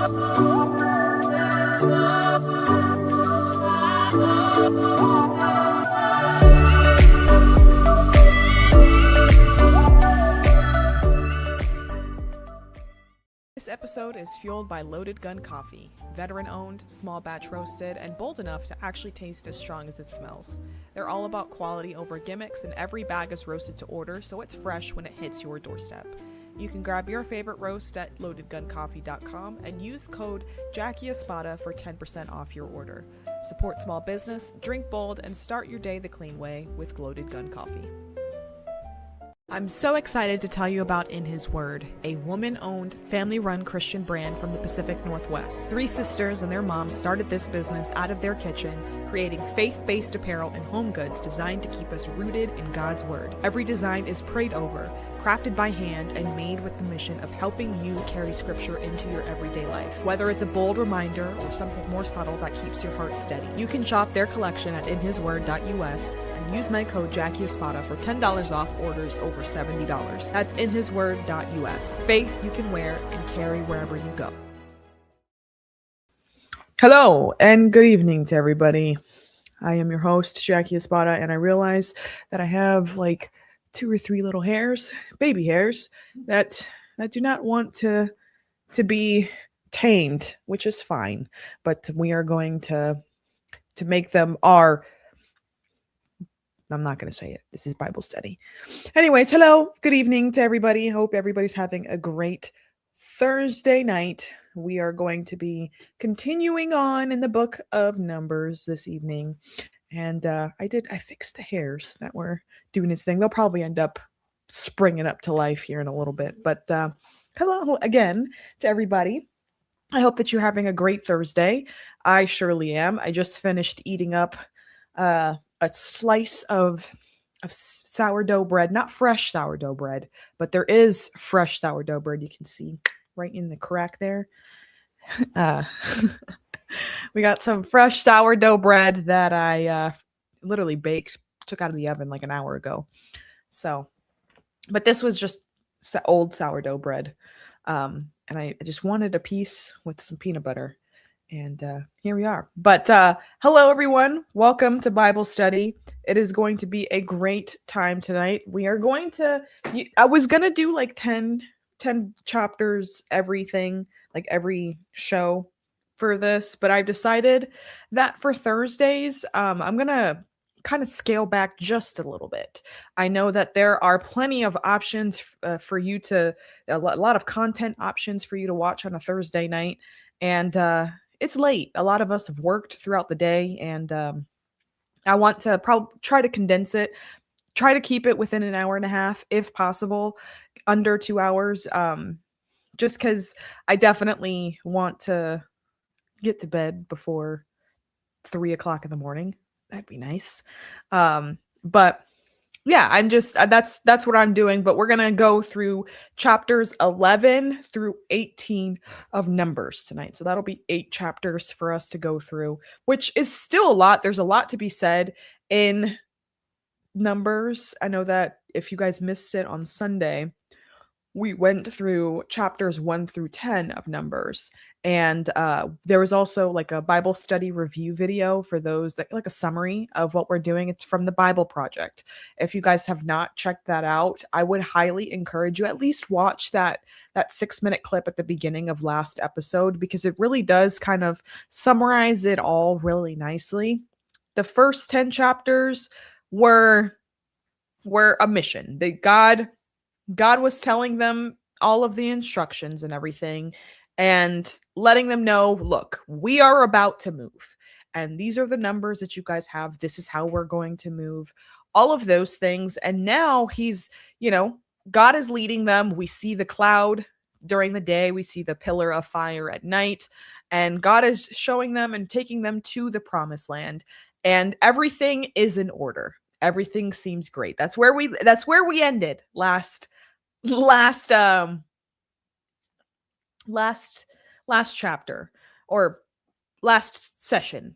This episode is fueled by Loaded Gun Coffee, veteran-owned, small batch roasted, and bold enough to actually taste as strong as it smells. They're all about quality over gimmicks, and every bag is roasted to order, so it's fresh when it hits your doorstep. You can grab your favorite roast at loadedguncoffee.com and use code JackieEspada for 10% off your order. Support small business, drink bold, and start your day the clean way with Loaded Gun Coffee. I'm so excited to tell you about In His Word, a woman-owned, family-run Christian brand from the Pacific Northwest. 3 sisters and their moms started this business out of their kitchen, creating faith-based apparel and home goods designed to keep us rooted in God's Word. Every design is prayed over, crafted by hand, and made with the mission of helping you carry Scripture into your everyday life. Whether it's a bold reminder or something more subtle that keeps your heart steady, you can shop their collection at inhisword.us and use my code JackieEspada for $10 off orders over $70. That's inhisword.us. Faith you can wear and carry wherever you go. Hello and good evening to everybody. I am your host, Jackie Espada, and I realize that I have like 2 or 3 little hairs, baby hairs, that do not want to be tamed, which is fine. But we are going to make them our... I'm not going to say it. This is Bible study. Anyways, hello, good evening to everybody. Hope everybody's having a great Thursday night. We are going to be continuing on in the book of Numbers this evening. And I fixed the hairs that were doing its thing. They'll probably end up springing up to life here in a little bit. But hello again to everybody. I hope that you're having a great Thursday. I surely am. I just finished eating up a slice of sourdough bread, not fresh sourdough bread, but there is fresh sourdough bread. You can see right in the crack there. We got some fresh sourdough bread that I literally took out of the oven like an hour ago. So, but this was just old sourdough bread. And I just wanted a piece with some peanut butter. And here we are. But hello, everyone. Welcome to Bible study. It is going to be a great time tonight. We are going to... I was going to do like 10 chapters, everything, like every show for this. But I've decided that for Thursdays, I'm going to kind of scale back just a little bit. I know that there are plenty of options for you to... a lot of content options for you to watch on a Thursday night. And... it's late. A lot of us have worked throughout the day, and I want to try to condense it, try to keep it within an hour and a half, if possible, under 2 hours, just because I definitely want to get to bed before 3 o'clock in the morning. That'd be nice. But yeah, I'm just, that's what I'm doing, but we're going to go through chapters 11 through 18 of Numbers tonight. So that'll be 8 chapters for us to go through, which is still a lot. There's a lot to be said in Numbers. I know that if you guys missed it on Sunday, we went through chapters 1 through 10 of Numbers. And there was also like a Bible study review video for those that like a summary of what we're doing. It's from the Bible Project. If you guys have not checked that out, I would highly encourage you at least watch that 6-minute clip at the beginning of last episode, because it really does kind of summarize it all really nicely. The first 10 chapters were a mission. God was telling them all of the instructions and everything, and letting them know, look, we are about to move. And these are the numbers that you guys have. This is how we're going to move. All of those things. And now God is leading them. We see the cloud during the day. We see the pillar of fire at night. And God is showing them and taking them to the promised land. And everything is in order. Everything seems great. That's where we ended last chapter, or last session,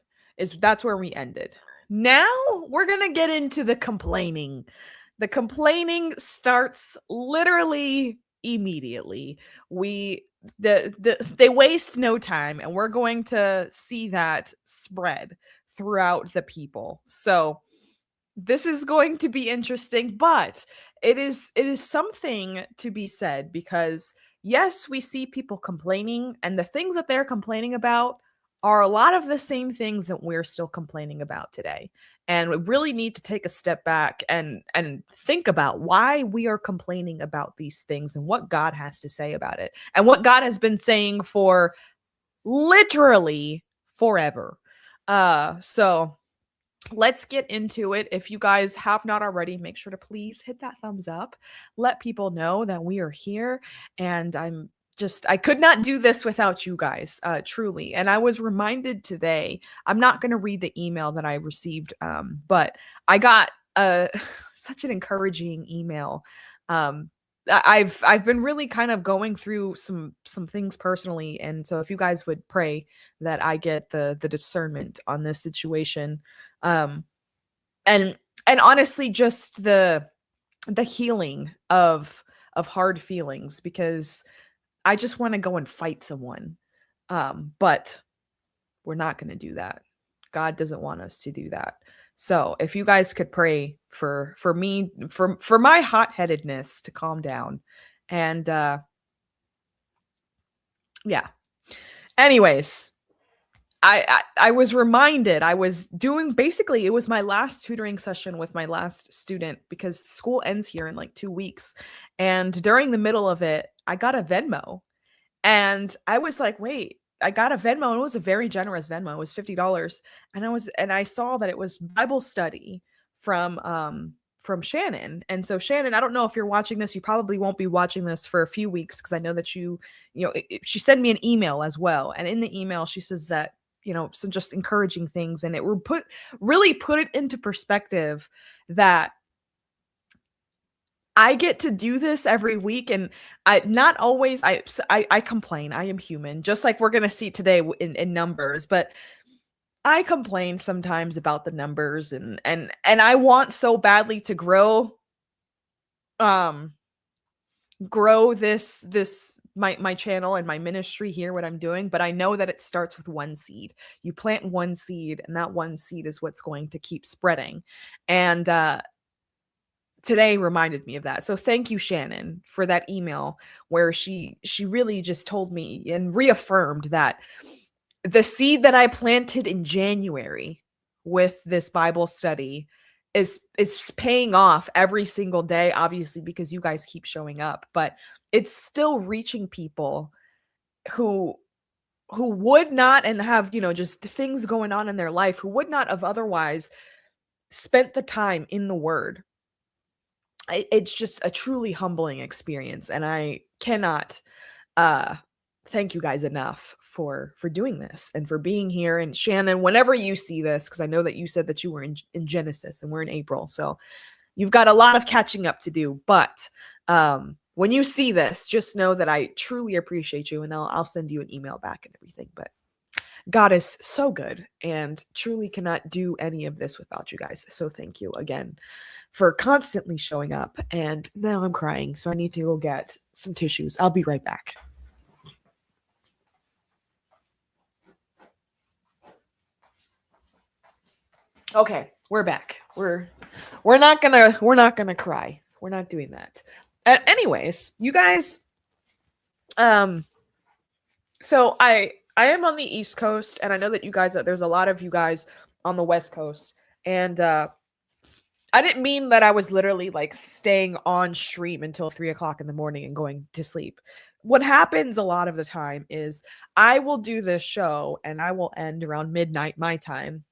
that's where we ended. Now we're gonna get into the complaining. The complaining starts literally immediately. they waste no time, and we're going to see that spread throughout the people. So this is going to be interesting, but it is something to be said, because yes, we see people complaining, and the things that they're complaining about are a lot of the same things that we're still complaining about today. And we really need to take a step back and think about why we are complaining about these things and what God has to say about it, and what God has been saying for literally forever. So let's get into it. If you guys have not already, make sure to please hit that thumbs up. Let people know that we are here. And I could not do this without you guys, truly. And I was reminded today, I'm not going to read the email that I received, but I got such an encouraging email. I've been really kind of going through some things personally, and so if you guys would pray that I get the discernment on this situation, um and honestly, just the healing of hard feelings, because I just want to go and fight someone, but we're not going to do that. God doesn't want us to do that. So if you guys could pray for me, for my hot-headedness to calm down. And yeah. Anyways, I was reminded, I was doing, basically it was my last tutoring session with my last student, because school ends here in like 2 weeks. And during the middle of it, I got a Venmo. And I was like, wait, I got a Venmo, and it was a very generous Venmo. It was $50. And I saw that it was Bible study from Shannon. And so Shannon, I don't know if you're watching this. You probably won't be watching this for a few weeks, because I know that she sent me an email as well. And in the email, she says that, some just encouraging things, and it really put it into perspective that I get to do this every week, and I not always I complain. I am human, just like we're gonna see today in numbers. But I complain sometimes about the numbers, and I want so badly to um grow this my channel and my ministry here, what I'm doing. But I know that it starts with one seed. You plant one seed, and that one seed is what's going to keep spreading. And today reminded me of that. So thank you, Shannon, for that email where she really just told me and reaffirmed that the seed that I planted in January with this Bible study is paying off every single day, obviously, because you guys keep showing up, but it's still reaching people who would not, and have, just things going on in their life, who would not have otherwise spent the time in the word. It's just a truly humbling experience, and I cannot thank you guys enough for doing this and for being here. And Shannon, whenever you see this, because I know that you said that you were in Genesis and we're in April, so you've got a lot of catching up to do. But when you see this, just know that I truly appreciate you, and I'll send you an email back and everything. But God is so good, and truly cannot do any of this without you guys. So thank you again for constantly showing up. And now I'm crying, so I need to go get some tissues. I'll be right back. Okay, we're back. We're not gonna cry. We're not doing that. Anyways, you guys, so I am on the East Coast, and I know that you guys, there's a lot of you guys on the West Coast, and I didn't mean that I was literally like staying on stream until 3:00 in the morning and going to sleep. What happens a lot of the time is I will do this show and I will end around midnight my time.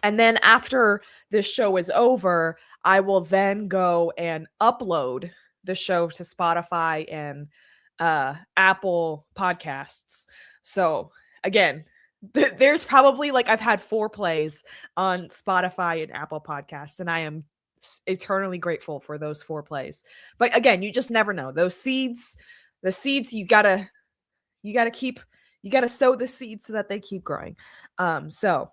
And then after this show is over, I will then go and upload the show to Spotify and Apple Podcasts. So again, there's probably, like, I've had 4 plays on Spotify and Apple Podcasts, and I am eternally grateful for those 4 plays. But again, you just never know. Those seeds, the seeds, you gotta sow the seeds so that they keep growing. So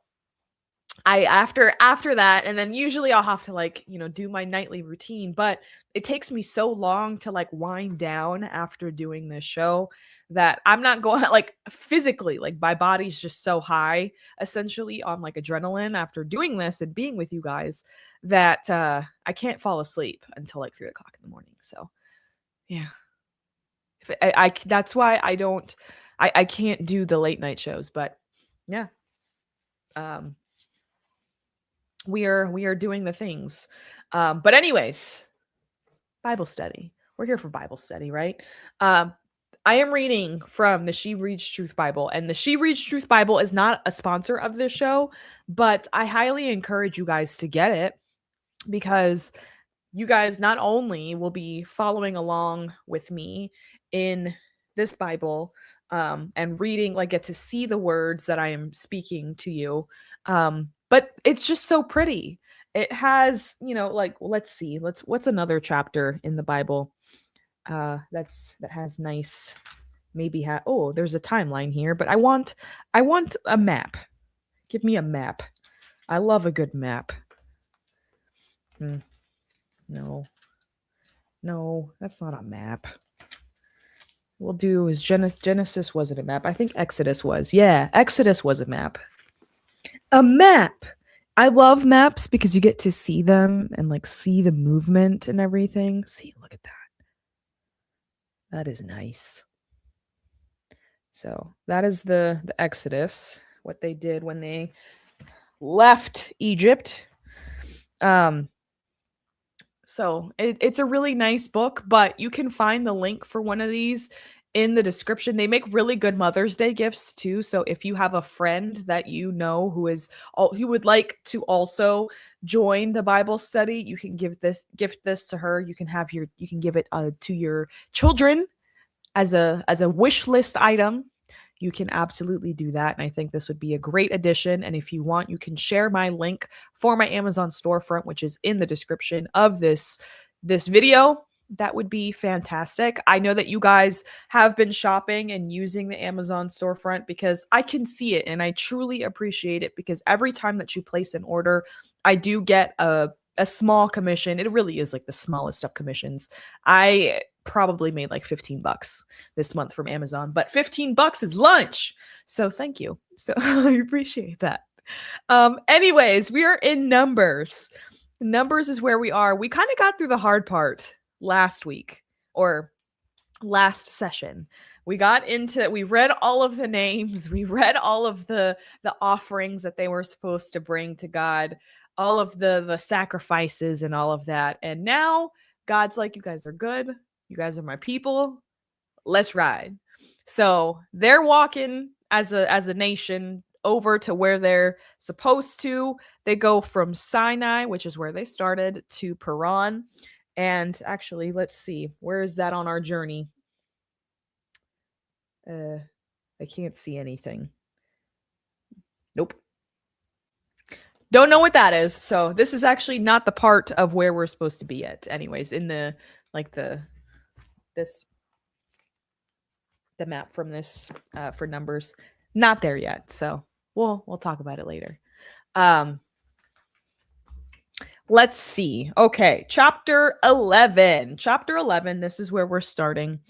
after that, and then usually I'll have to like, do my nightly routine, but it takes me so long to like wind down after doing this show that I'm not going like physically, like my body's just so high essentially on like adrenaline after doing this and being with you guys that I can't fall asleep until like 3 o'clock in the morning. So yeah. That's why I can't do the late night shows, but yeah. Um we are doing the things. But anyways, Bible study. We're here for Bible study, right? Um, I am reading from the She Reads Truth Bible, and the She Reads Truth Bible is not a sponsor of this show, but I highly encourage you guys to get it because you guys not only will be following along with me in this Bible and reading, like get to see the words that I am speaking to you, but it's just so pretty. It has, like let's see, what's another chapter in the Bible that has nice oh, there's a timeline here, but I want a map. Give me a map. I love a good map. No. No, that's not a map. We'll do is Genesis wasn't a map. I think Exodus was. Yeah, Exodus was a map. A map. I love maps because you get to see them and like see the movement and everything. See, look at that. That is nice. So that is the Exodus, what they did when they left Egypt. So it's a really nice book, but you can find the link for one of these in the description. They make really good Mother's Day gifts too. So if you have a friend that you know who would like to also join the Bible study, you can gift this to her. You can give it to your children as a wish list item. You can absolutely do that. And I think this would be a great addition. And if you want, you can share my link for my Amazon storefront, which is in the description of this video. That would be fantastic. I know that you guys have been shopping and using the Amazon storefront because I can see it and I truly appreciate it because every time that you place an order, I do get a small commission. It really is like the smallest of commissions. I probably made like $15 this month from Amazon, but $15 is lunch. So thank you. So I appreciate that. Anyways, we are in Numbers. Numbers is where we are. We kind of got through the hard part last week or last session. We read all of the names. We read all of the offerings that they were supposed to bring to God, all of the sacrifices and all of that. And now God's like, you guys are good. You guys are my people. Let's ride. So they're walking as a nation over to where they're supposed to. They go from Sinai, which is where they started, to Paran. And actually, let's see, where is that on our journey? I can't see anything. Nope. Don't know what that is. So this is actually not the part of where we're supposed to be at. Anyways, in the map from this for Numbers, not there yet. So we'll talk about it later. Let's see. Okay, chapter 11. Chapter 11. This is where we're starting.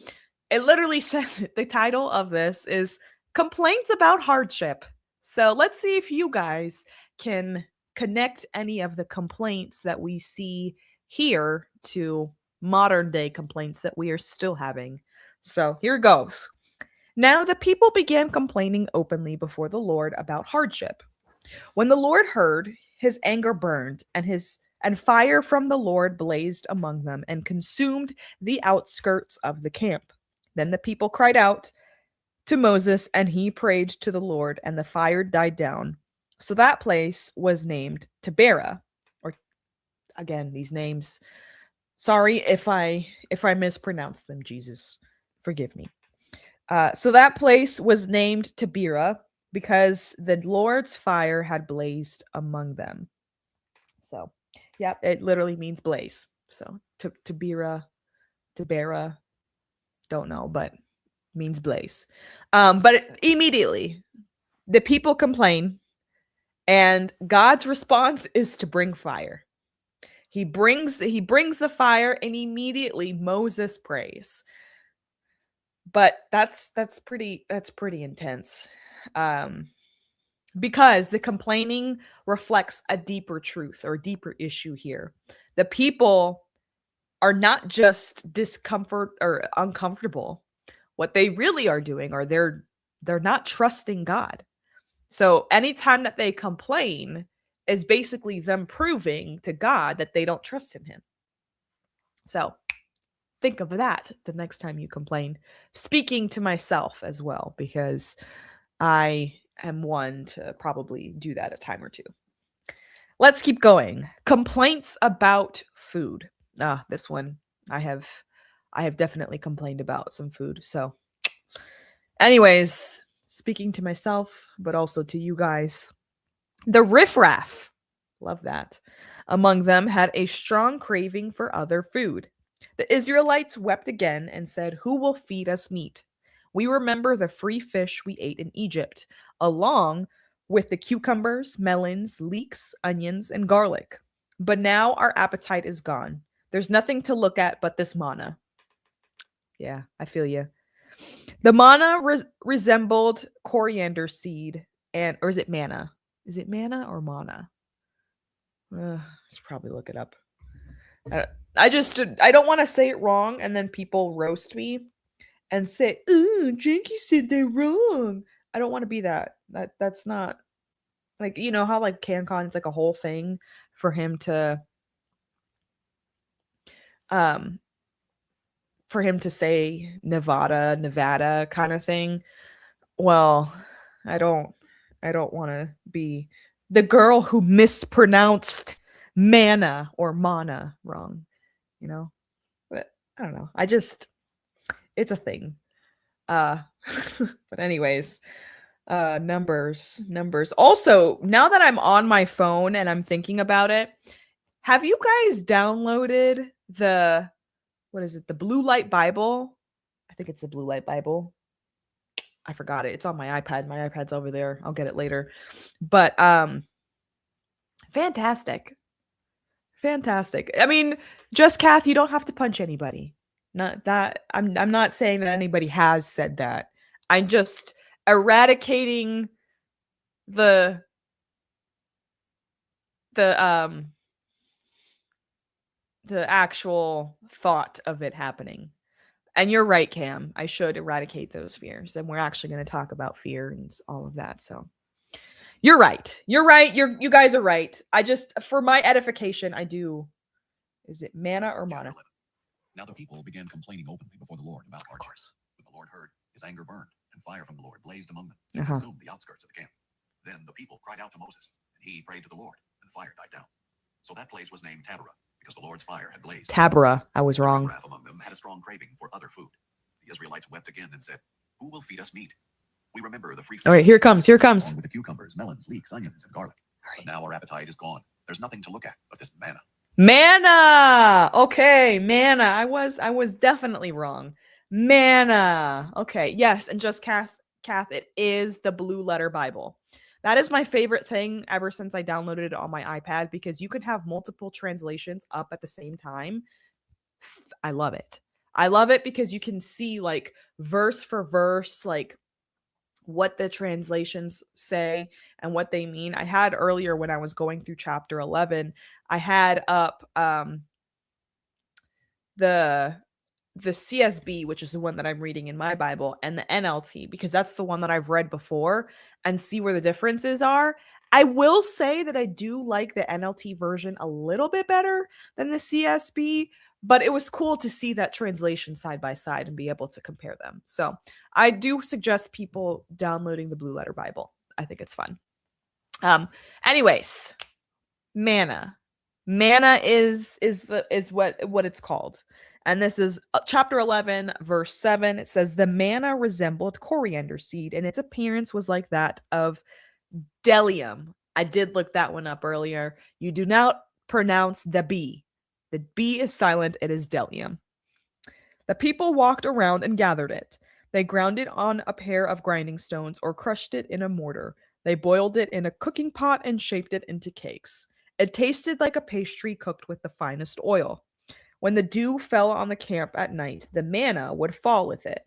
It literally says the title of this is Complaints About Hardship. So let's see if you guys can connect any of the complaints that we see here to modern day complaints that we are still having. So here it goes. Now the people began complaining openly before the Lord about hardship. When the Lord heard, his anger burned, and fire from the Lord blazed among them and consumed the outskirts of the camp. Then the people cried out to Moses, and he prayed to the Lord, and the fire died down. So that place was named Taberah. Or again, these names. Sorry if I mispronounce them, Jesus. Forgive me. So that place was named Taberah because the Lord's fire had blazed among them. So, yeah, it literally means blaze. So, Taberah, don't know, but means blaze. But immediately, the people complain, And God's response is to bring fire. He brings the fire, and immediately Moses prays. But that's pretty intense. Because the complaining reflects a deeper truth or a deeper issue here. The people are not just discomfort or uncomfortable. What they really are doing are they're not trusting God. So anytime that they complain is basically them proving to God that they don't trust in him. So think of that the next time you complain. Speaking to myself as well, because I am one to probably do that a time or two. Let's keep going. Complaints about food. This one I have definitely complained about some food. So anyways, speaking to myself, but also to you guys, the riffraff, love that, among them had a strong craving for other food. The Israelites wept again and said, "Who will feed us meat? We remember the free fish we ate in Egypt, along with the cucumbers, melons, leeks, onions, and garlic. But now our appetite is gone. There's nothing to look at but this manna." Yeah, I feel you. The manna resembled coriander seed, or is it manna? Is it manna or mana? I should probably look it up. I don't want to say it wrong, and then people roast me and say, "Oh, Janky said they're wrong." I don't want to be that. That's not like, you know how like CanCon, it's like a whole thing for him to say Nevada kind of thing. Well, I don't want to be the girl who mispronounced manna or mana wrong, you know? But I don't know. It's a thing. But anyways, numbers. Also, now that I'm on my phone and I'm thinking about it, have you guys downloaded the Blue Light Bible? I think it's the Blue Light Bible. I forgot it. It's on my iPad. My iPad's over there. I'll get it later. But fantastic. I mean, just Kath, you don't have to punch anybody. Not that I'm not saying that anybody has said that. I'm just eradicating the actual thought of it happening. And you're right, Cam. I should eradicate those fears. And we're actually going to talk about fear and all of that. So you're right. You guys are right. I just, for my edification, I do. Is it manna or mana? Now the people began complaining openly before the Lord about our course. When the Lord heard, his anger burned, and fire from the Lord blazed among them and consumed the outskirts of the camp. Then the people cried out to Moses, and he prayed to the Lord, and the fire died down. So that place was named Taberah, because the Lord's fire had blazed. Taberah, I was wrong. The riffraff among them had a strong craving for other food. The Israelites wept again and said, "Who will feed us meat? We remember the free food." All right, here it comes. With the cucumbers, melons, leeks, onions, and garlic. But now our appetite is gone. There's nothing to look at but this manna. Manna. Okay, manna. I was definitely wrong. Manna. Okay, yes, and just Kath, it is the Blue Letter Bible. That is my favorite thing ever since I downloaded it on my iPad, because you can have multiple translations up at the same time. I love it. I love it because you can see like verse for verse, like what the translations say and what they mean. I had earlier when I was going through chapter 11, I had up the CSB, which is the one that I'm reading in my Bible, and the NLT, because that's the one that I've read before, and see where the differences are. I will say that I do like the NLT version a little bit better than the CSB, but it was cool to see that translation side by side and be able to compare them. So I do suggest people downloading the Blue Letter Bible. I think it's fun. Anyways, manna. Manna is what it's called. And this is chapter 11, verse 7. It says, "The manna resembled coriander seed, and its appearance was like that of bdellium." I did look that one up earlier. You do not pronounce the B. The B is silent. It is bdellium. The people walked around and gathered it. They ground it on a pair of grinding stones or crushed it in a mortar. They boiled it in a cooking pot and shaped it into cakes. It tasted like a pastry cooked with the finest oil. When the dew fell on the camp at night, the manna would fall with it.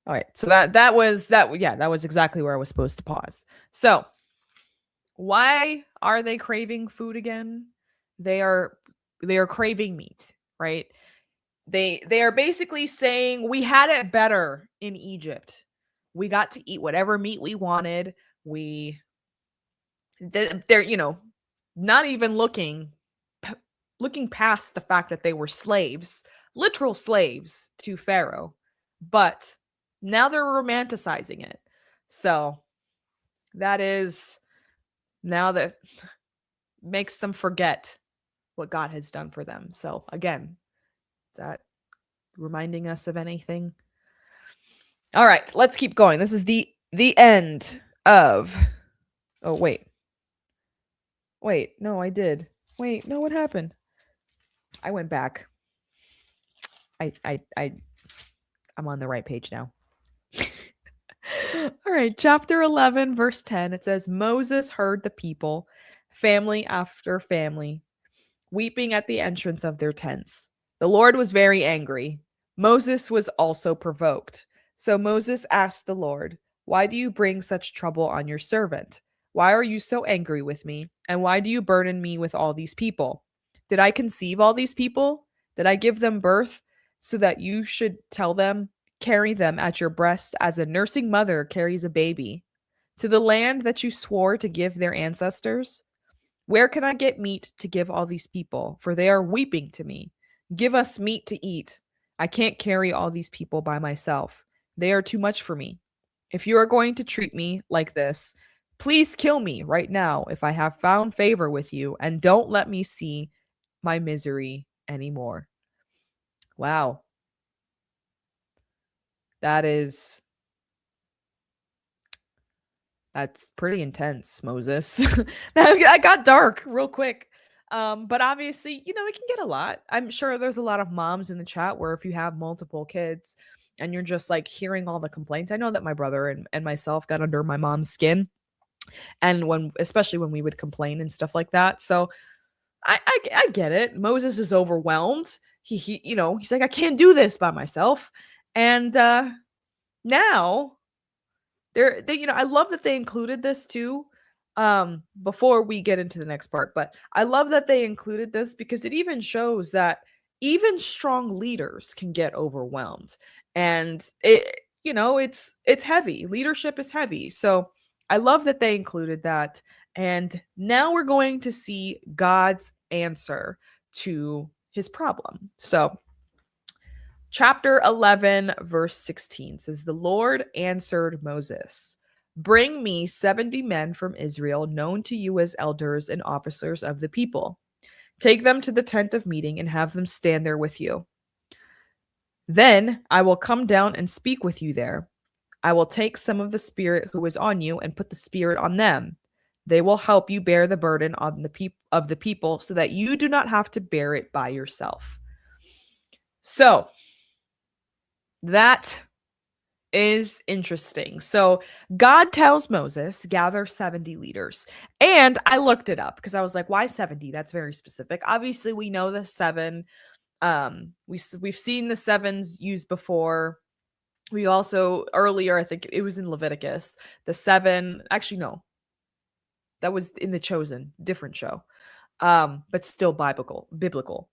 All right, so that was exactly where I was supposed to pause. So, why are they craving food again? They are craving meat, right? They are basically saying we had it better in Egypt. We got to eat whatever meat we wanted. They're not even looking past the fact that they were slaves, literal slaves to Pharaoh. But now they're romanticizing it. So that is now that makes them forget what God has done for them. So again, is that reminding us of anything? All right, let's keep going. This is the end of. Oh wait, no, I did. Wait, no, what happened? I went back. I'm on the right page now. All right, chapter 11, verse 10. It says, Moses heard the people, family after family, weeping at the entrance of their tents. The Lord was very angry. Moses was also provoked. So Moses asked the Lord, Why do you bring such trouble on your servant? Why are you so angry with me? And why do you burden me with all these people? Did I conceive all these people? Did I give them birth so that you should tell them, carry them at your breast as a nursing mother carries a baby, to the land that you swore to give their ancestors? Where can I get meat to give all these people? For they are weeping to me. Give us meat to eat. I can't carry all these people by myself. They are too much for me. If you are going to treat me like this, please kill me right now if I have found favor with you, and don't let me see my misery anymore. Wow. That's pretty intense, Moses. That got dark real quick. But obviously, it can get a lot. I'm sure there's a lot of moms in the chat where if you have multiple kids and you're just like hearing all the complaints. I know that my brother and myself got under my mom's skin. And especially when we would complain and stuff like that. So I get it. Moses is overwhelmed. He's like, I can't do this by myself. And now I love that they included this too. Before we get into the next part, but I love that they included this because it even shows that even strong leaders can get overwhelmed. And it's heavy. Leadership is heavy. So I love that they included that. And now we're going to see God's answer to his problem. So chapter 11, verse 16 says, The Lord answered Moses, Bring me 70 men from Israel, known to you as elders and officers of the people. Take them to the tent of meeting and have them stand there with you. Then I will come down and speak with you there. I will take some of the spirit who is on you and put the spirit on them. They will help you bear the burden on of the people so that you do not have to bear it by yourself. So that is interesting. So God tells Moses, gather 70 leaders. And I looked it up because I was like, why 70? That's very specific. Obviously, we know the 7. We've seen the 7s used before. We also earlier, I think it was in Leviticus, the 7, actually no. That was in the Chosen, different show. But still biblical.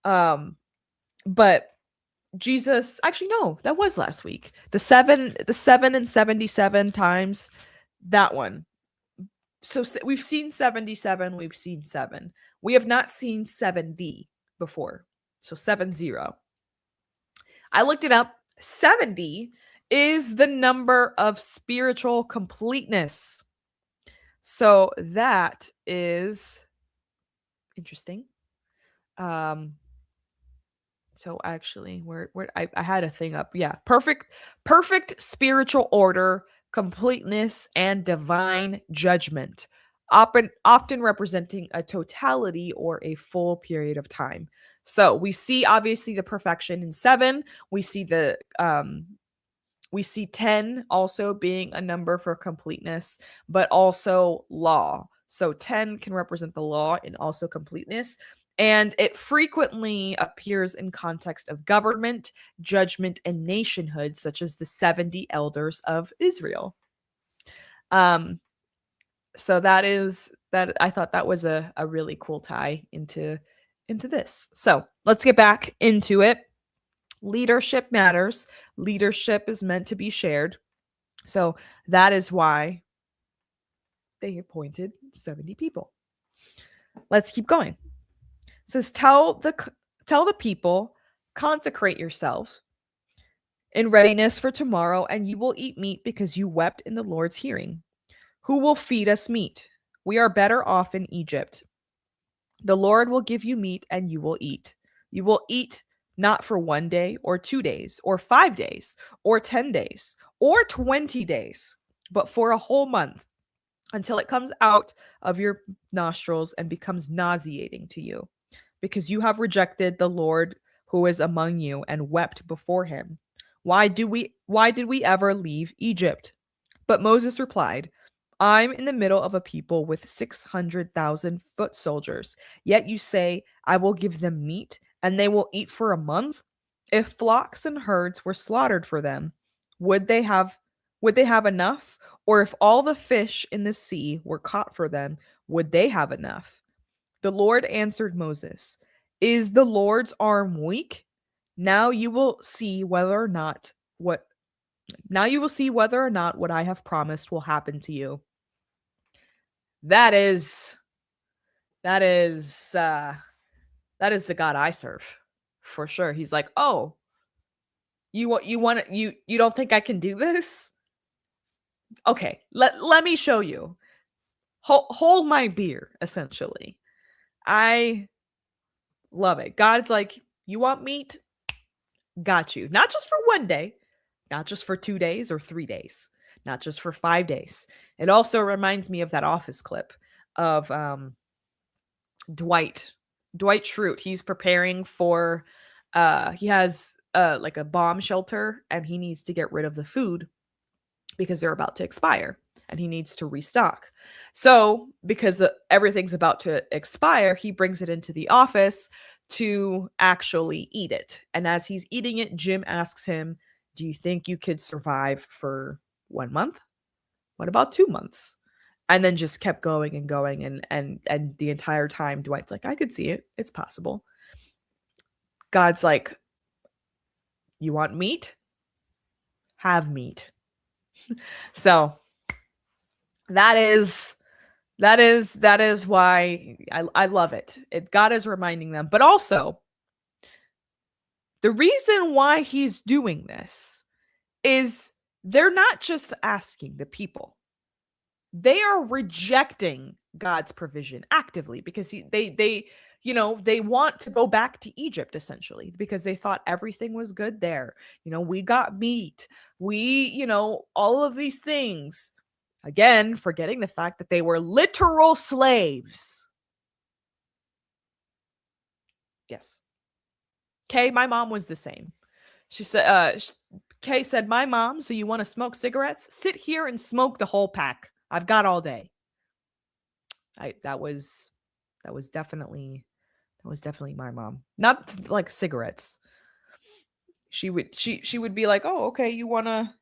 But Jesus, actually no, that was last week. The 7 and 77 times, that one. So we've seen 77, we've seen 7. We have not seen 7D before. So 70. I looked it up. 70 is the number of spiritual completeness. So that is interesting. So actually, where I had a thing up. Yeah, perfect spiritual order, completeness, and divine judgment, often representing a totality or a full period of time. So we see obviously the perfection in 7. We see the We see 10 also being a number for completeness, but also law. So 10 can represent the law and also completeness. And it frequently appears in context of government, judgment, and nationhood, such as the 70 elders of Israel. So that I thought that was a really cool tie into this. So let's get back into it. Leadership matters. Leadership is meant to be shared. So that is why they appointed 70 people. Let's keep going. It says, tell the people, consecrate yourselves in readiness for tomorrow, and you will eat meat because you wept in the Lord's hearing. Who will feed us meat? We are better off in Egypt. The Lord will give you meat, and you will eat. You will eat not for 1 day or 2 days or 5 days or 10 days or 20 days, but for a whole month, until it comes out of your nostrils and becomes nauseating to you, because you have rejected the Lord who is among you and wept before him. Why did we ever leave Egypt? But Moses replied, I'm in the middle of a people with 600,000 foot soldiers. Yet you say, I will give them meat and they will eat for a month? If flocks and herds were slaughtered for them, would they have enough? Or if all the fish in the sea were caught for them, would they have enough? The Lord answered Moses, Is the Lord's arm weak? Now you will see whether or not what I have promised will happen to you. That is the God I serve. For sure. He's like, "Oh, you don't think I can do this? Okay, let me show you. Hold my beer, essentially." I love it. God's like, "You want meat? Got you. Not just for 1 day, not just for 2 days or 3 days, not just for 5 days." It also reminds me of that Office clip of Dwight Schrute. He's preparing for he has like a bomb shelter and he needs to get rid of the food because they're about to expire and he needs to restock. So, because everything's about to expire, he brings it into the office to actually eat it. And as he's eating it, Jim asks him, "Do you think you could survive for 1 month? What about 2 months?" And then just kept going and going, and the entire time Dwight's like, "I could see it. It's possible." God's like, "You want meat? Have meat." So that is why I love it. God is reminding them, but also the reason why he's doing this is they're not just asking the people. They are rejecting God's provision actively because they want to go back to Egypt, essentially, because they thought everything was good there. We got meat. We, all of these things. Again, forgetting the fact that they were literal slaves. Yes. Kay, my mom was the same. She said, Kay said, "My mom, so you want to smoke cigarettes? Sit here and smoke the whole pack. I've got all day." That was definitely my mom. Not like cigarettes. She would be like, "Oh, okay, you wanna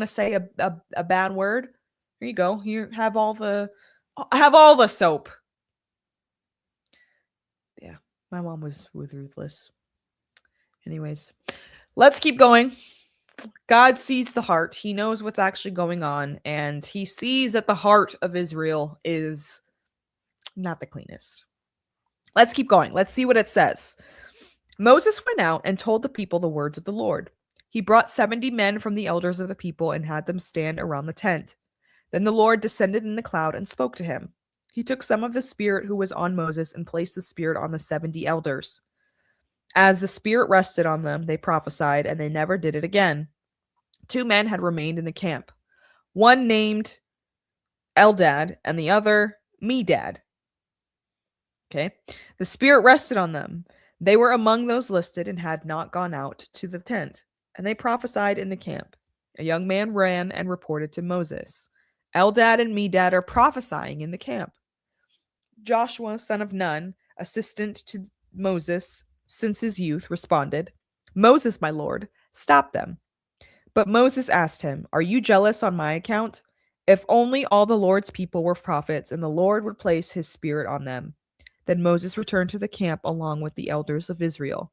say a bad word? Here you go. Here, have all the soap." Yeah, my mom was ruthless. Anyways, let's keep going. God sees the heart. He knows what's actually going on, and he sees that the heart of Israel is not the cleanest. Let's keep going. Let's see what it says. Moses went out and told the people the words of the Lord. He brought 70 men from the elders of the people and had them stand around the tent. Then the Lord descended in the cloud and spoke to him. He took some of the Spirit who was on Moses and placed the Spirit on the 70 elders. As the Spirit rested on them, they prophesied, and they never did it again. 2 men had remained in the camp, one named Eldad and the other Medad. Okay. The Spirit rested on them. They were among those listed and had not gone out to the tent, and they prophesied in the camp. A young man ran and reported to Moses, Eldad and Medad are prophesying in the camp. Joshua, son of Nun, assistant to Moses since his youth, responded, Moses, my lord, stop them. But Moses asked him, Are you jealous on my account? If only all the Lord's people were prophets and the Lord would place his spirit on them. Then Moses returned to the camp along with the elders of Israel.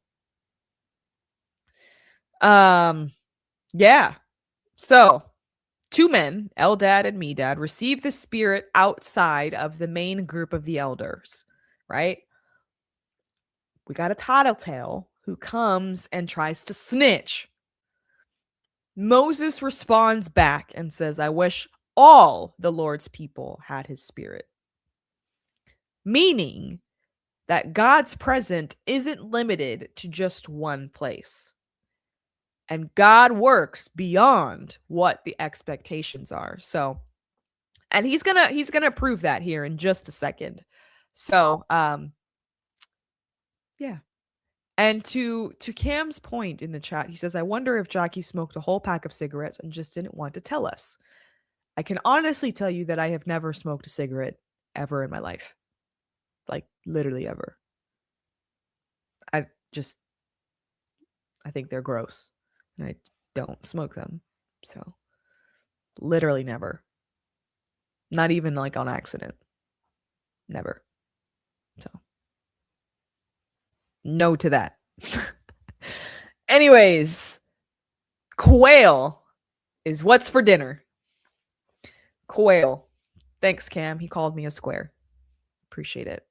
Yeah. So, two men, Eldad and Medad, received the spirit outside of the main group of the elders, right? We got a tattletale who comes and tries to snitch. Moses responds back and says, I wish all the Lord's people had his spirit. Meaning that God's presence isn't limited to just one place. And God works beyond what the expectations are. So, and he's gonna prove that here in just a second. So, yeah. And to Cam's point in the chat, he says, I wonder if Jackie smoked a whole pack of cigarettes and just didn't want to tell us. I can honestly tell you that I have never smoked a cigarette ever in my life. Like, literally ever. I think they're gross. And I don't smoke them. So, literally never. Not even like on accident. Never. So, no to that. Anyways, quail is what's for dinner. Quail. Thanks, Cam. He called me a square. Appreciate it.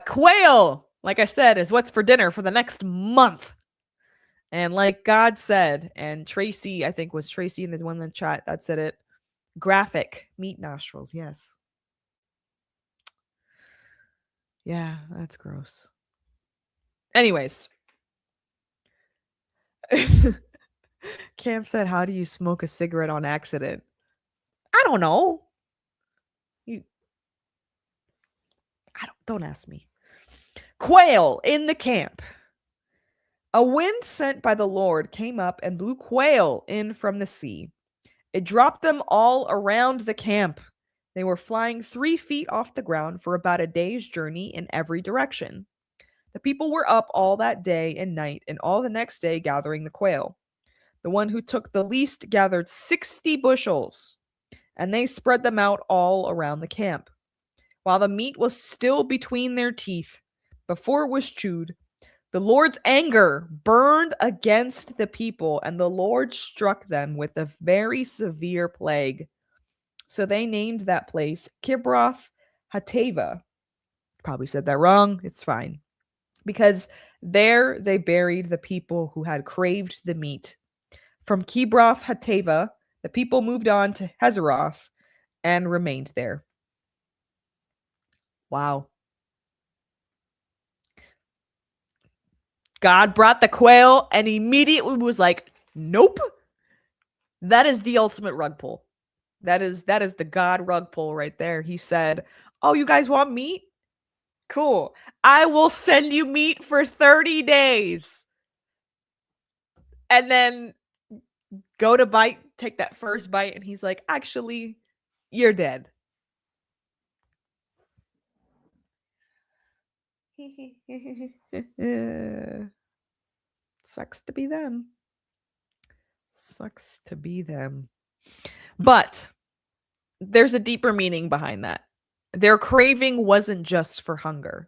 Quail, like I said, is what's for dinner for the next month. And like God said, and Tracy, I think was Tracy in the one in the chat that said it, graphic meat nostrils. Yes. Yeah, that's gross. Anyways. Cam said, how do you smoke a cigarette on accident? I don't know. Don't ask me. Quail in the camp. A wind sent by the Lord came up and blew quail in from the sea. It dropped them all around the camp. They were flying 3 feet off the ground for about a day's journey in every direction. The people were up all that day and night and all the next day gathering the quail. The one who took the least gathered 60 bushels, and they spread them out all around the camp. While the meat was still between their teeth, before it was chewed, the Lord's anger burned against the people, and the Lord struck them with a very severe plague. So they named that place Kibroth Hattava. Probably said that wrong. It's fine. Because there they buried the people who had craved the meat. From Kibroth Hattava, the people moved on to Hazeroth and remained there. Wow. God brought the quail and immediately was like, nope. That is the ultimate rug pull. That is the God rug pull right there. He said, oh, you guys want meat? Cool. I will send you meat for 30 days. And then go to bite, take that first bite, and he's like, actually, you're dead. Sucks to be them. Sucks to be them. But there's a deeper meaning behind that. Their craving wasn't just for hunger.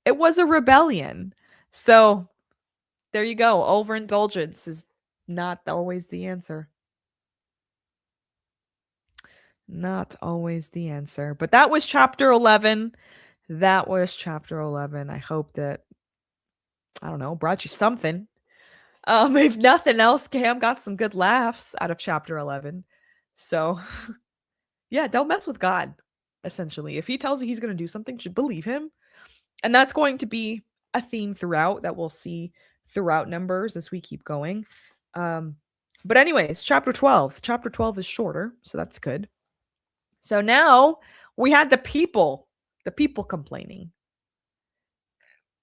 It was a rebellion. So there you go. Overindulgence is not always the answer. Not always the answer. But that was chapter 11. That was chapter 11. I hope that, I don't know, brought you something. If nothing else, Cam got some good laughs out of chapter 11. So, yeah, don't mess with God, essentially. If he tells you he's going to do something, you should believe him. And that's going to be a theme throughout that we'll see throughout Numbers as we keep going. But anyways, chapter 12. Chapter 12 is shorter, so that's good. So now we had the people complaining.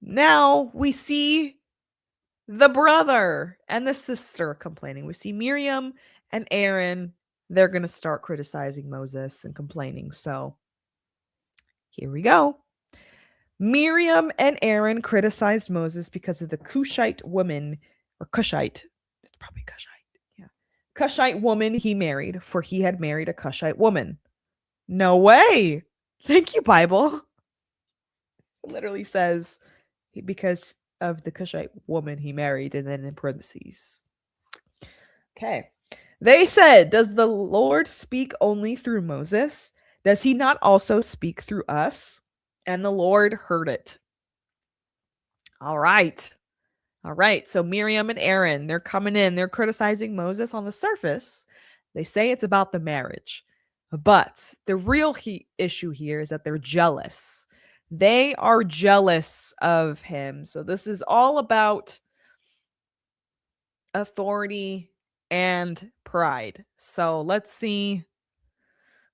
Now we see the brother and the sister complaining. We see Miriam and Aaron, they're going to start criticizing Moses and complaining. So here we go. Miriam and Aaron criticized Moses because of the Cushite woman, or Cushite. It's probably Cushite. Yeah. Cushite woman he married, for he had married a Cushite woman. No way. Thank you, Bible. It literally says because of the Cushite woman he married, and then in parentheses. Okay. They said, does the Lord speak only through Moses? Does he not also speak through us? And the Lord heard it. All right. All right. So Miriam and Aaron, they're coming in. They're criticizing Moses on the surface. They say it's about the marriage. But the real issue here is that they're jealous. They are jealous of him. So this is all about authority and pride. So let's see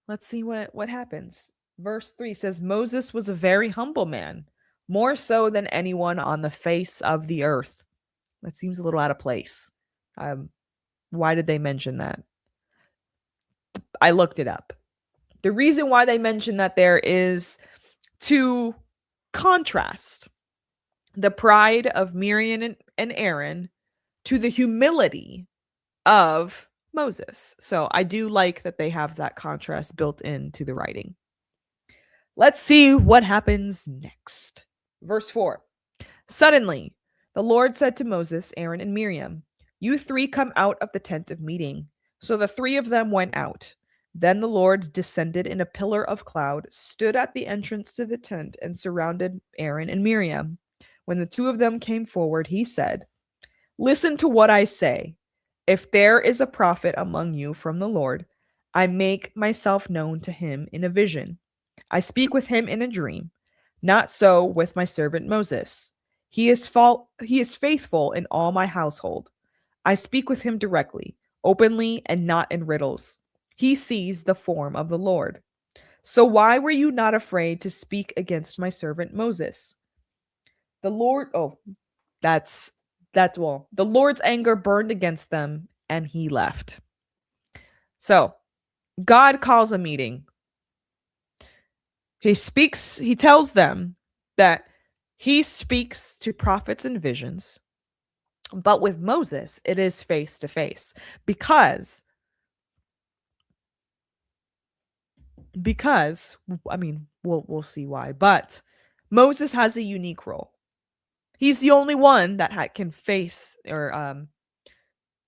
what happens. Verse 3 says Moses was a very humble man, more so than anyone on the face of the earth. That seems a little out of place. Why did they mention that? I looked it up. The reason why they mention that there is to contrast the pride of Miriam and Aaron to the humility of Moses. So I do like that they have that contrast built into the writing. Let's see what happens next. Verse 4. Suddenly, the Lord said to Moses, Aaron, and Miriam, "You three come out of the tent of meeting." So the three of them went out. Then the Lord descended in a pillar of cloud, stood at the entrance to the tent, and surrounded Aaron and Miriam. When the two of them came forward, he said, "Listen to what I say. If there is a prophet among you from the Lord, I make myself known to him in a vision. I speak with him in a dream. Not so with my servant Moses. He is faithful in all my household. I speak with him directly, openly, and not in riddles. He sees the form of the Lord. So why were you not afraid to speak against my servant Moses?" The Lord, the Lord's anger burned against them, and he left. So God calls a meeting. He tells them that he speaks to prophets and visions, but with Moses, it is face to face because I mean, we'll see why, but Moses has a unique role. He's the only one that can face or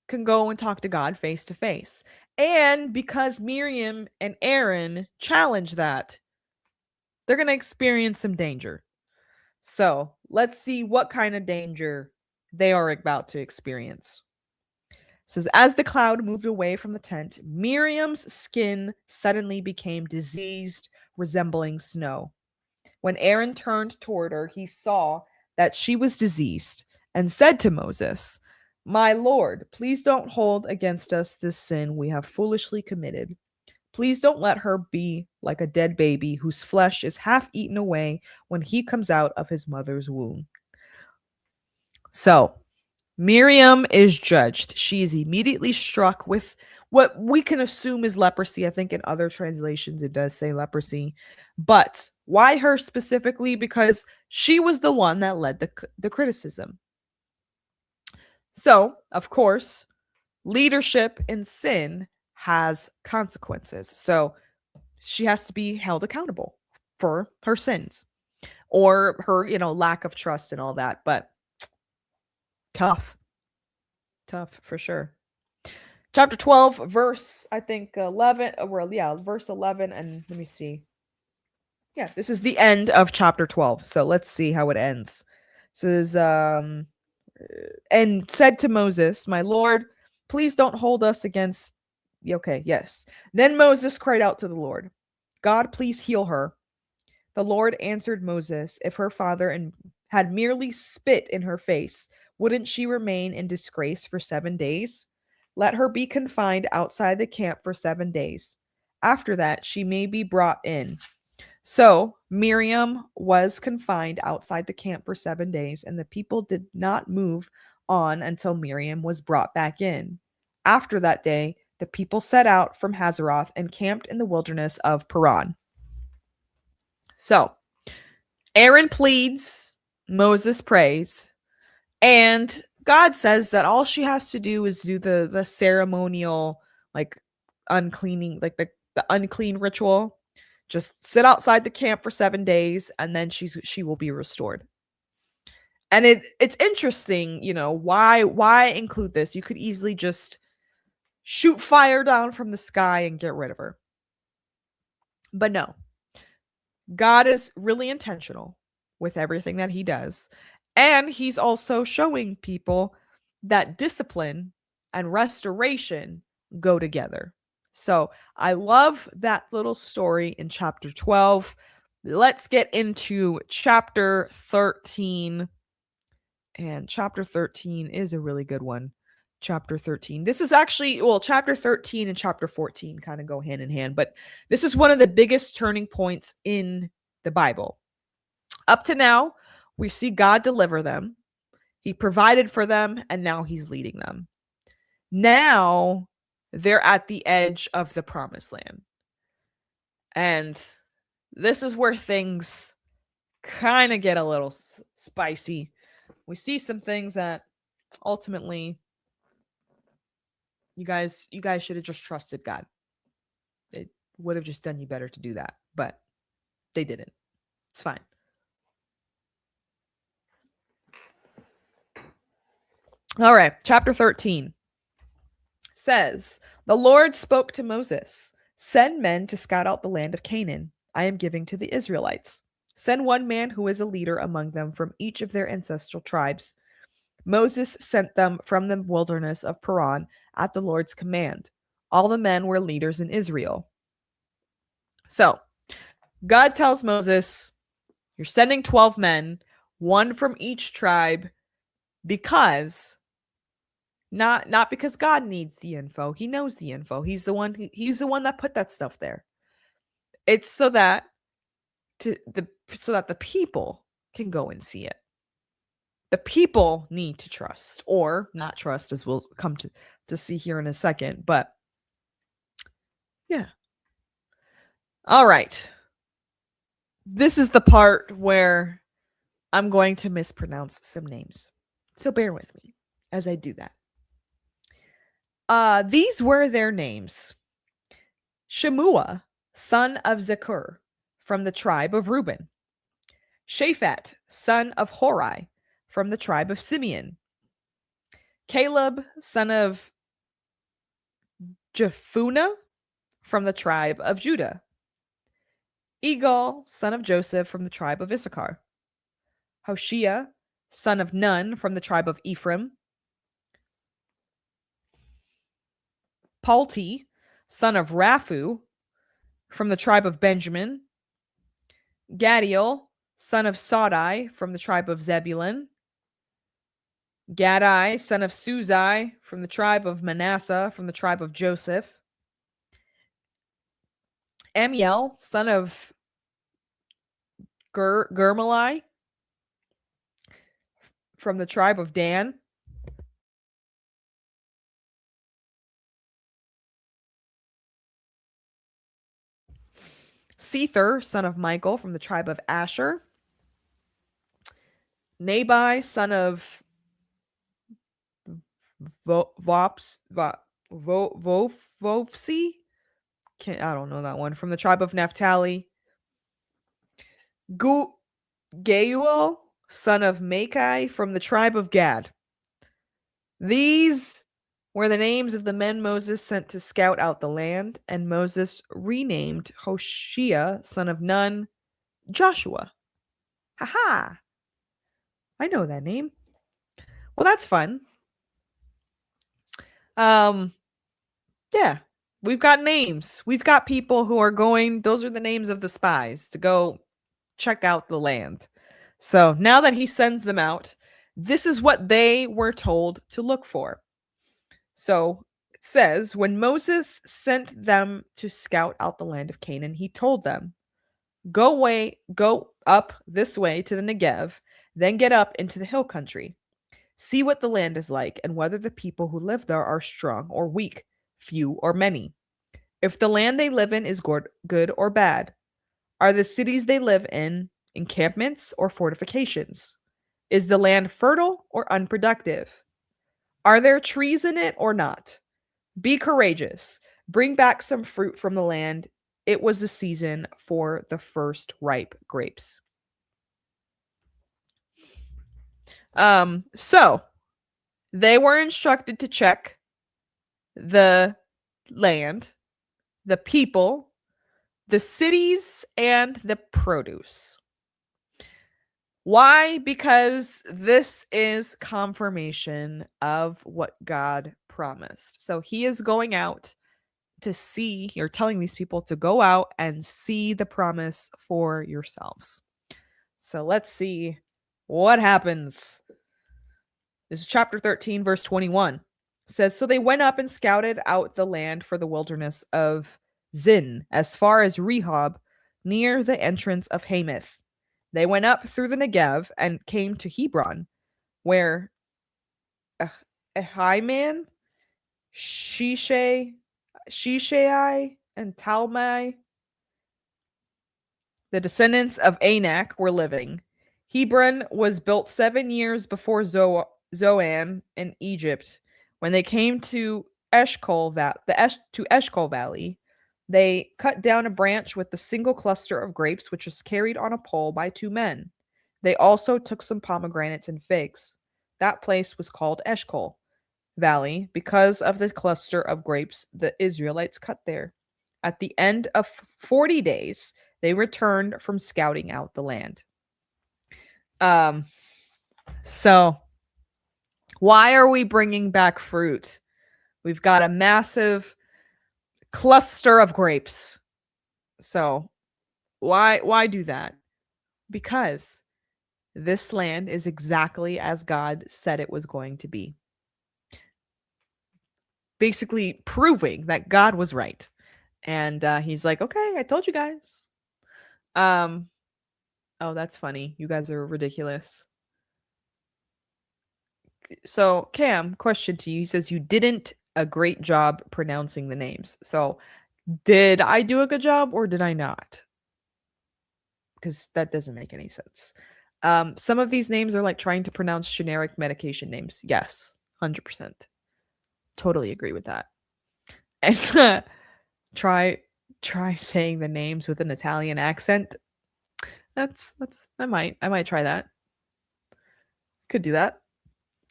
can go and talk to God face to face. And because Miriam and Aaron challenge that, they're going to experience some danger. So let's see what kind of danger they are about to experience. It says, as the cloud moved away from the tent, Miriam's skin suddenly became diseased, resembling snow. When Aaron turned toward her, he saw that she was diseased and said to Moses, "My Lord, please don't hold against us this sin we have foolishly committed. Please don't let her be like a dead baby whose flesh is half eaten away when he comes out of his mother's womb." So, Miriam is judged. She is immediately struck with what we can assume is leprosy. I think in other translations it does say leprosy. But why her specifically? Because she was the one that led the criticism. So, of course, leadership in sin has consequences. So, she has to be held accountable for her sins or her, lack of trust and all that. But tough for sure. Chapter 12, verse, I think 11, verse 11, and let me see. Yeah, this is the end of chapter 12. So let's see how it ends. So there's and said to Moses, "My Lord, please don't hold us against." Okay, yes. Then Moses cried out to the Lord, "God, please heal her." The Lord answered Moses, "If her father had merely spit in her face, wouldn't she remain in disgrace for 7 days? Let her be confined outside the camp for 7 days. After that, she may be brought in." So Miriam was confined outside the camp for 7 days, and the people did not move on until Miriam was brought back in. After that day, the people set out from Hazeroth and camped in the wilderness of Paran. So, Aaron pleads, Moses prays, and God says that all she has to do is do the ceremonial, like, uncleaning, like the unclean ritual. Just sit outside the camp for 7 days, and then she will be restored. And it's interesting, why include this? You could easily just shoot fire down from the sky and get rid of her. But no. God is really intentional with everything that he does. And he's also showing people that discipline and restoration go together. So I love that little story in chapter 12. Let's get into chapter 13. And chapter 13 is a really good one. Chapter 13. This is actually, chapter 13 and chapter 14 kind of go hand in hand, but this is one of the biggest turning points in the Bible. Up to now, we see God deliver them. He provided for them, and now he's leading them. Now, they're at the edge of the promised land. And this is where things kind of get a little spicy. We see some things that ultimately you guys should have just trusted God. It would have just done you better to do that, but they didn't. It's fine. All right, chapter 13 says, the Lord spoke to Moses, send men to scout out the land of Canaan I am giving to the Israelites. Send one man who is a leader among them from each of their ancestral tribes. Moses sent them from the wilderness of Paran at the Lord's command. All the men were leaders in Israel. So, God tells Moses, you're sending 12 men, one from each tribe, because not because God needs the info. He knows the info. He's the one that put that stuff there. It's so that the people can go and see it. The people need to trust, or not trust, as we'll come to see here in a second. But yeah. All right. This is the part where I'm going to mispronounce some names. So bear with me as I do that. These were their names. Shemua, son of Zakur, from the tribe of Reuben. Shaphat, son of Hori, from the tribe of Simeon. Caleb, son of Jephunneh, from the tribe of Judah. Egal, son of Joseph, from the tribe of Issachar. Hoshea, son of Nun, from the tribe of Ephraim. Palti, son of Raphu, from the tribe of Benjamin. Gadiel, son of Sodai, from the tribe of Zebulun. Gadai, son of Suzai, from the tribe of Manasseh, from the tribe of Joseph. Amiel, son of Germali, from the tribe of Dan. Sether, son of Michael, from the tribe of Asher. Nabai, son of Vopsi. I don't know that one. From the tribe of Naphtali. Geuel, son of Makai, from the tribe of Gad. These were the names of the men Moses sent to scout out the land, and Moses renamed Hoshea, son of Nun, Joshua. Haha! I know that name. Well, that's fun. Yeah, we've got names. We've got people who are going, those are the names of the spies to go check out the land. So now that he sends them out, this is what they were told to look for. So it says, when Moses sent them to scout out the land of Canaan, he told them, go up this way to the Negev, then get up into the hill country. See what the land is like, and whether the people who live there are strong or weak, few or many. If the land they live in is good or bad. Are the cities they live in encampments or fortifications? Is the land fertile or unproductive? Are there trees in it or not? Be courageous. Bring back some fruit from the land. It was the season for the first ripe grapes. So they were instructed to check the land, the people, the cities, and the produce. Why? Because this is confirmation of what God promised. So he is going out to see, you're telling these people to go out and see the promise for yourselves. So let's see what happens. This is chapter 13, verse 21. It says, so they went up and scouted out the land for the wilderness of Zin, as far as Rehob, near the entrance of Hamath. They went up through the Negev and came to Hebron, where Ahiman, Shishai, and Talmai, the descendants of Anak, were living. Hebron was built 7 years before Zoan in Egypt. When they came to Eshcol Valley, they cut down a branch with the single cluster of grapes, which was carried on a pole by 2 men. They also took some pomegranates and figs. That place was called Eshcol Valley because of the cluster of grapes the Israelites cut there. At the end of 40 days, they returned from scouting out the land. So why are we bringing back fruit? We've got a massive cluster of grapes. So why do that? Because this land is exactly as God said it was going to be. Basically proving that God was right. And he's like, okay, I told you guys. Oh, that's funny. You guys are ridiculous. So, Cam, question to you. He says you didn't a great job pronouncing the names. So, did I do a good job or did I not? Because that doesn't make any sense. Some of these names are like trying to pronounce generic medication names. Yes, 100%. Totally agree with that. And try saying the names with an Italian accent. That's I might try that. Could do that.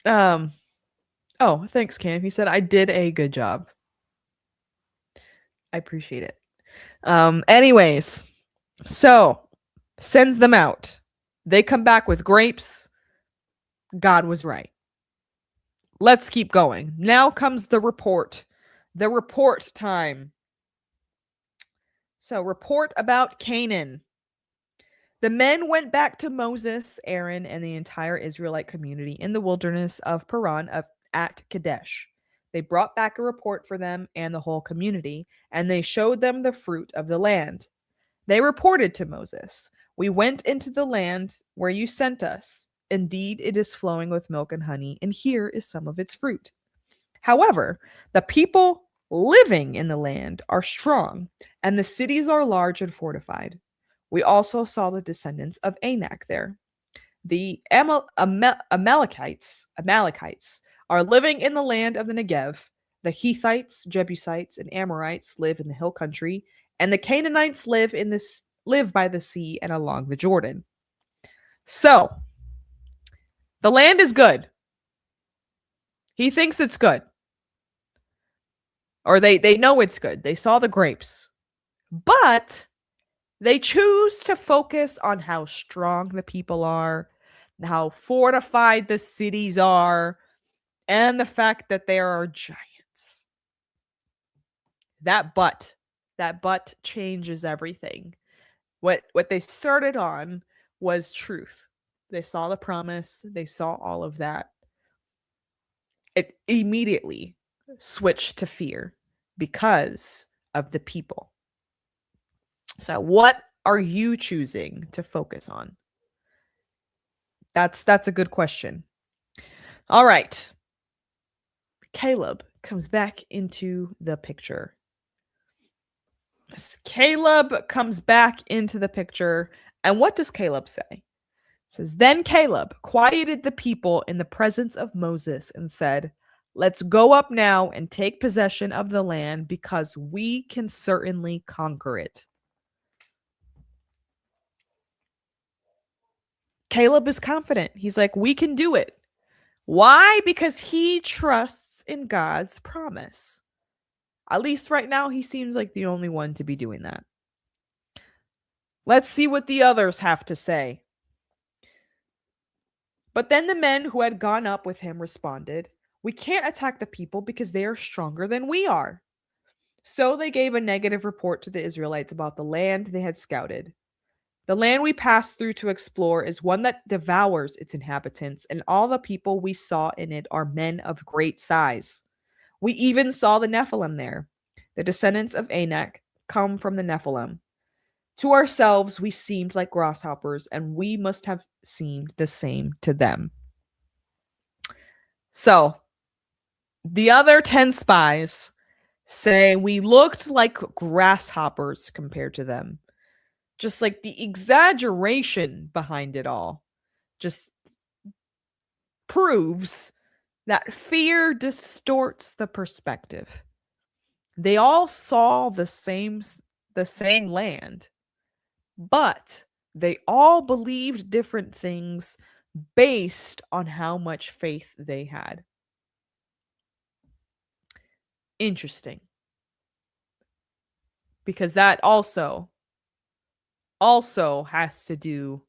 Oh, thanks, Cam. He said I did a good job. I appreciate it. Anyways, so sends them out. They come back with grapes. God was right. Let's keep going. Now comes the report. The report time. So, report about Canaan. The men went back to Moses, Aaron, and the entire Israelite community in the wilderness of Paran at Kadesh. They brought back a report for them and the whole community, and they showed them the fruit of the land. They reported to Moses, we went into the land where you sent us. Indeed, it is flowing with milk and honey, and here is some of its fruit. However, the people living in the land are strong, and the cities are large and fortified. We also saw the descendants of Anak there. The Amalekites are living in the land of the Negev. The Hittites, Jebusites, and Amorites live in the hill country, and the Canaanites live by the sea and along the Jordan. So, the land is good. He thinks it's good. Or they know it's good. They saw the grapes. But they choose to focus on how strong the people are, how fortified the cities are, and the fact that there are giants. That but changes everything. What they started on was truth. They saw the promise, they saw all of that. It immediately switched to fear because of the people. So what are you choosing to focus on? That's a good question. All right. Caleb comes back into the picture. Caleb comes back into the picture. And what does Caleb say? It says, Then Caleb quieted the people in the presence of Moses and said, Let's go up now and take possession of the land because we can certainly conquer it. Caleb is confident. He's like, we can do it. Why? Because he trusts in God's promise. At least right now, he seems like the only one to be doing that. Let's see what the others have to say. But then the men who had gone up with him responded, We can't attack the people because they are stronger than we are. So they gave a negative report to the Israelites about the land they had scouted. The land we passed through to explore is one that devours its inhabitants, and all the people we saw in it are men of great size. We even saw the Nephilim there. The descendants of Anak come from the Nephilim. To ourselves, we seemed like grasshoppers, and we must have seemed the same to them. So, the other 10 spies say we looked like grasshoppers compared to them. Just like the exaggeration behind it all just proves that fear distorts the perspective. They all saw the same land, but they all believed different things based on how much faith they had. Interesting. Because that also has to do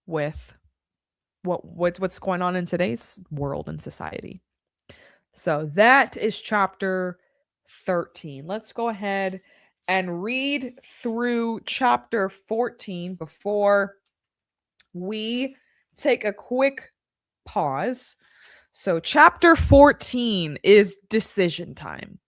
with what's going on in today's world and society. So that is chapter 13. Let's go ahead and read through chapter 14 before we take a quick pause. So chapter 14 is decision time.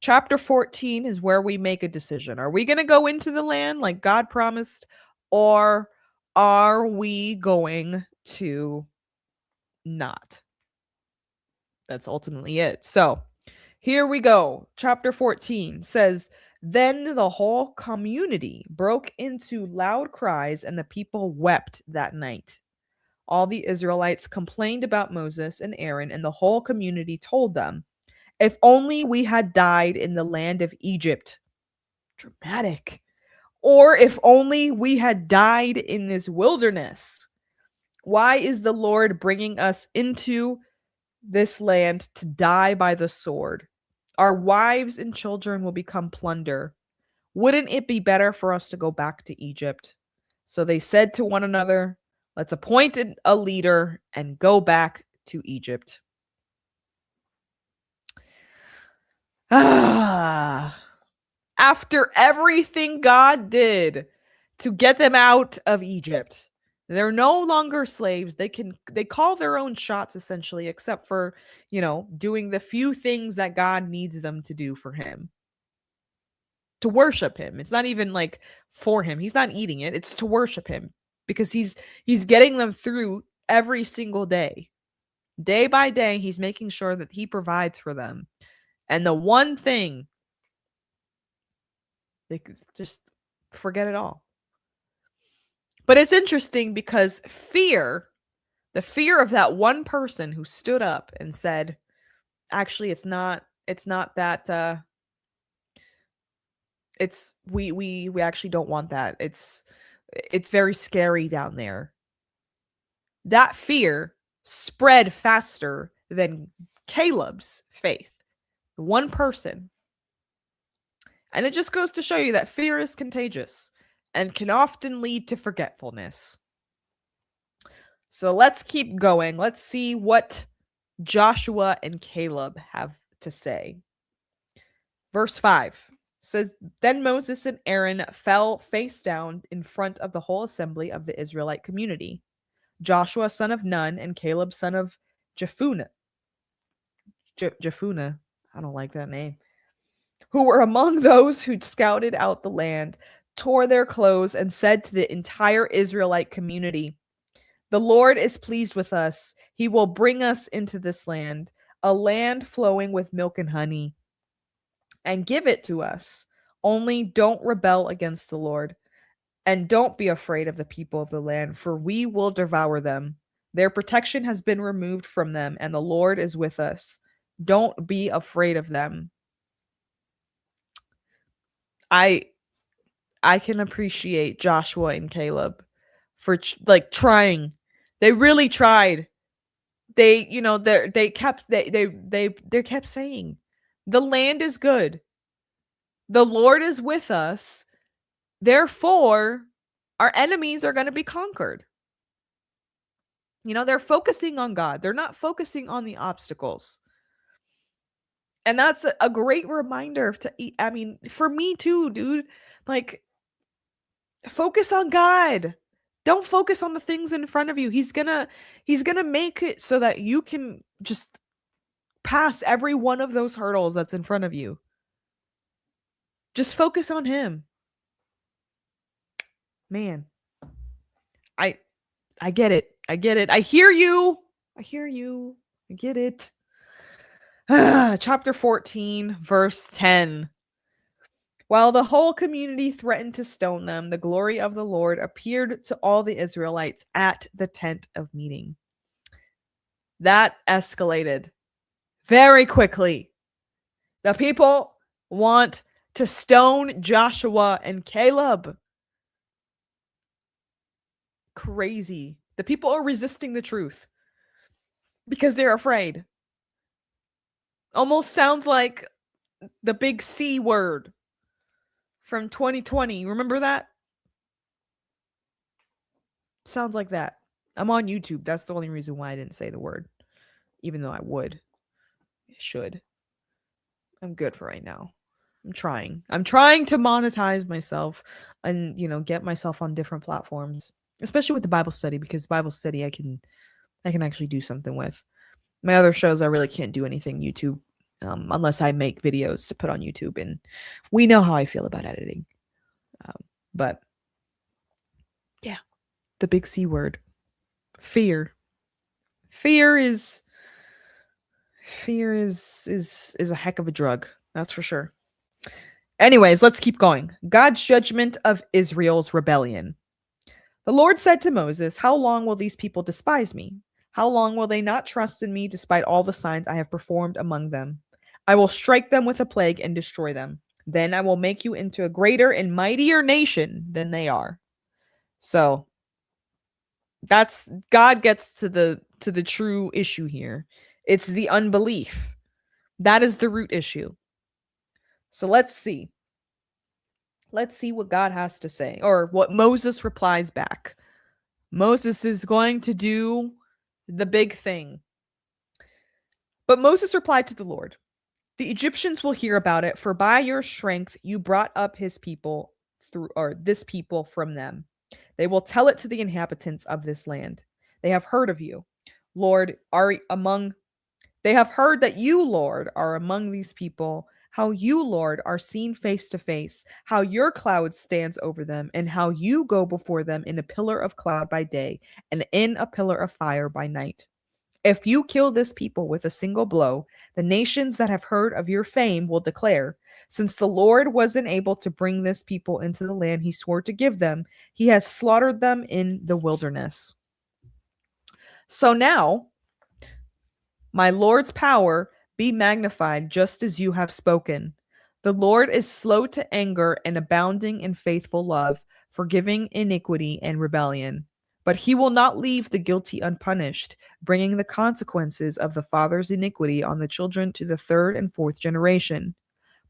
Chapter 14 is where we make a decision. Are we going to go into the land like God promised, or are we going to not? That's ultimately it. So here we go. Chapter 14 says, Then the whole community broke into loud cries, and the people wept that night. All the Israelites complained about Moses and Aaron, and the whole community told them, If only we had died in the land of Egypt. Dramatic. Or if only we had died in this wilderness. Why is the Lord bringing us into this land to die by the sword? Our wives and children will become plunder. Wouldn't it be better for us to go back to Egypt? So they said to one another, Let's appoint a leader and go back to Egypt. After everything God did to get them out of Egypt, they're no longer slaves. They call their own shots essentially, except for, doing the few things that God needs them to do for him. To worship him. It's not even like for him. He's not eating it. It's to worship him because he's getting them through every single day. Day by day, he's making sure that he provides for them. And the one thing, they could just forget it all. But it's interesting because the fear of that one person who stood up and said, actually, it's not that we actually don't want that. It's very scary down there. That fear spread faster than Caleb's faith. One person. And it just goes to show you that fear is contagious and can often lead to forgetfulness. So let's keep going. Let's see what Joshua and Caleb have to say. Verse 5 says, Then Moses and Aaron fell face down in front of the whole assembly of the Israelite community. Joshua, son of Nun, and Caleb, son of Jephunneh. Jephunneh, I don't like that name. Who were among those who scouted out the land, tore their clothes, and said to the entire Israelite community, The Lord is pleased with us. He will bring us into this land, a land flowing with milk and honey, and give it to us. Only don't rebel against the Lord, and don't be afraid of the people of the land, for we will devour them. Their protection has been removed from them, and the Lord is with us. Don't be afraid of them. I can appreciate Joshua and Caleb for like trying. They really tried. They, they kept saying, "The land is good. The Lord is with us. Therefore, our enemies are going to be conquered." They're focusing on God. They're not focusing on the obstacles. And that's a great reminder I mean, for me too, dude. Like, focus on God. Don't focus on the things in front of you. He's gonna make it so that you can just pass every one of those hurdles that's in front of you. Just focus on him. Man. I get it. I get it. I hear you. I hear you. I get it. Chapter 14, verse 10. While the whole community threatened to stone them, the glory of the Lord appeared to all the Israelites at the tent of meeting. That escalated very quickly. The people want to stone Joshua and Caleb. Crazy. The people are resisting the truth because they're afraid. Almost sounds like the big C word from 2020. Remember that? Sounds like that. I'm on YouTube. That's the only reason why I didn't say the word. Even though I would. I should. I'm good for right now. I'm trying. I'm trying to monetize myself and, get myself on different platforms. Especially with the Bible study, because Bible study I can actually do something with. My other shows I really can't do anything YouTube unless I make videos to put on YouTube, and we know how I feel about editing. But yeah, the big C word, fear. Fear is a heck of a drug. That's for sure. Anyways, let's keep going. God's judgment of Israel's rebellion. The Lord said to Moses, "How long will these people despise me? How long will they not trust in me despite all the signs I have performed among them? I will strike them with a plague and destroy them. Then I will make you into a greater and mightier nation than they are." So that's God gets to the true issue here. It's the unbelief. That is the root issue. So let's see. Let's see what God has to say, or what Moses replies back. Moses is going to do the big thing. But Moses replied to the Lord, "The Egyptians will hear about it, for by your strength you brought up this people from them. They will tell it to the inhabitants of this land. They have heard of you, Lord, they have heard that you, Lord, are among these people, how you, Lord, are seen face to face, how your cloud stands over them, and how you go before them in a pillar of cloud by day and in a pillar of fire by night. If you kill this people with a single blow, the nations that have heard of your fame will declare, since the Lord wasn't able to bring this people into the land he swore to give them, he has slaughtered them in the wilderness." So now, my Lord's power be magnified just as you have spoken. The Lord is slow to anger and abounding in faithful love, forgiving iniquity and rebellion. But he will not leave the guilty unpunished, bringing the consequences of the father's iniquity on the children to the third and fourth generation.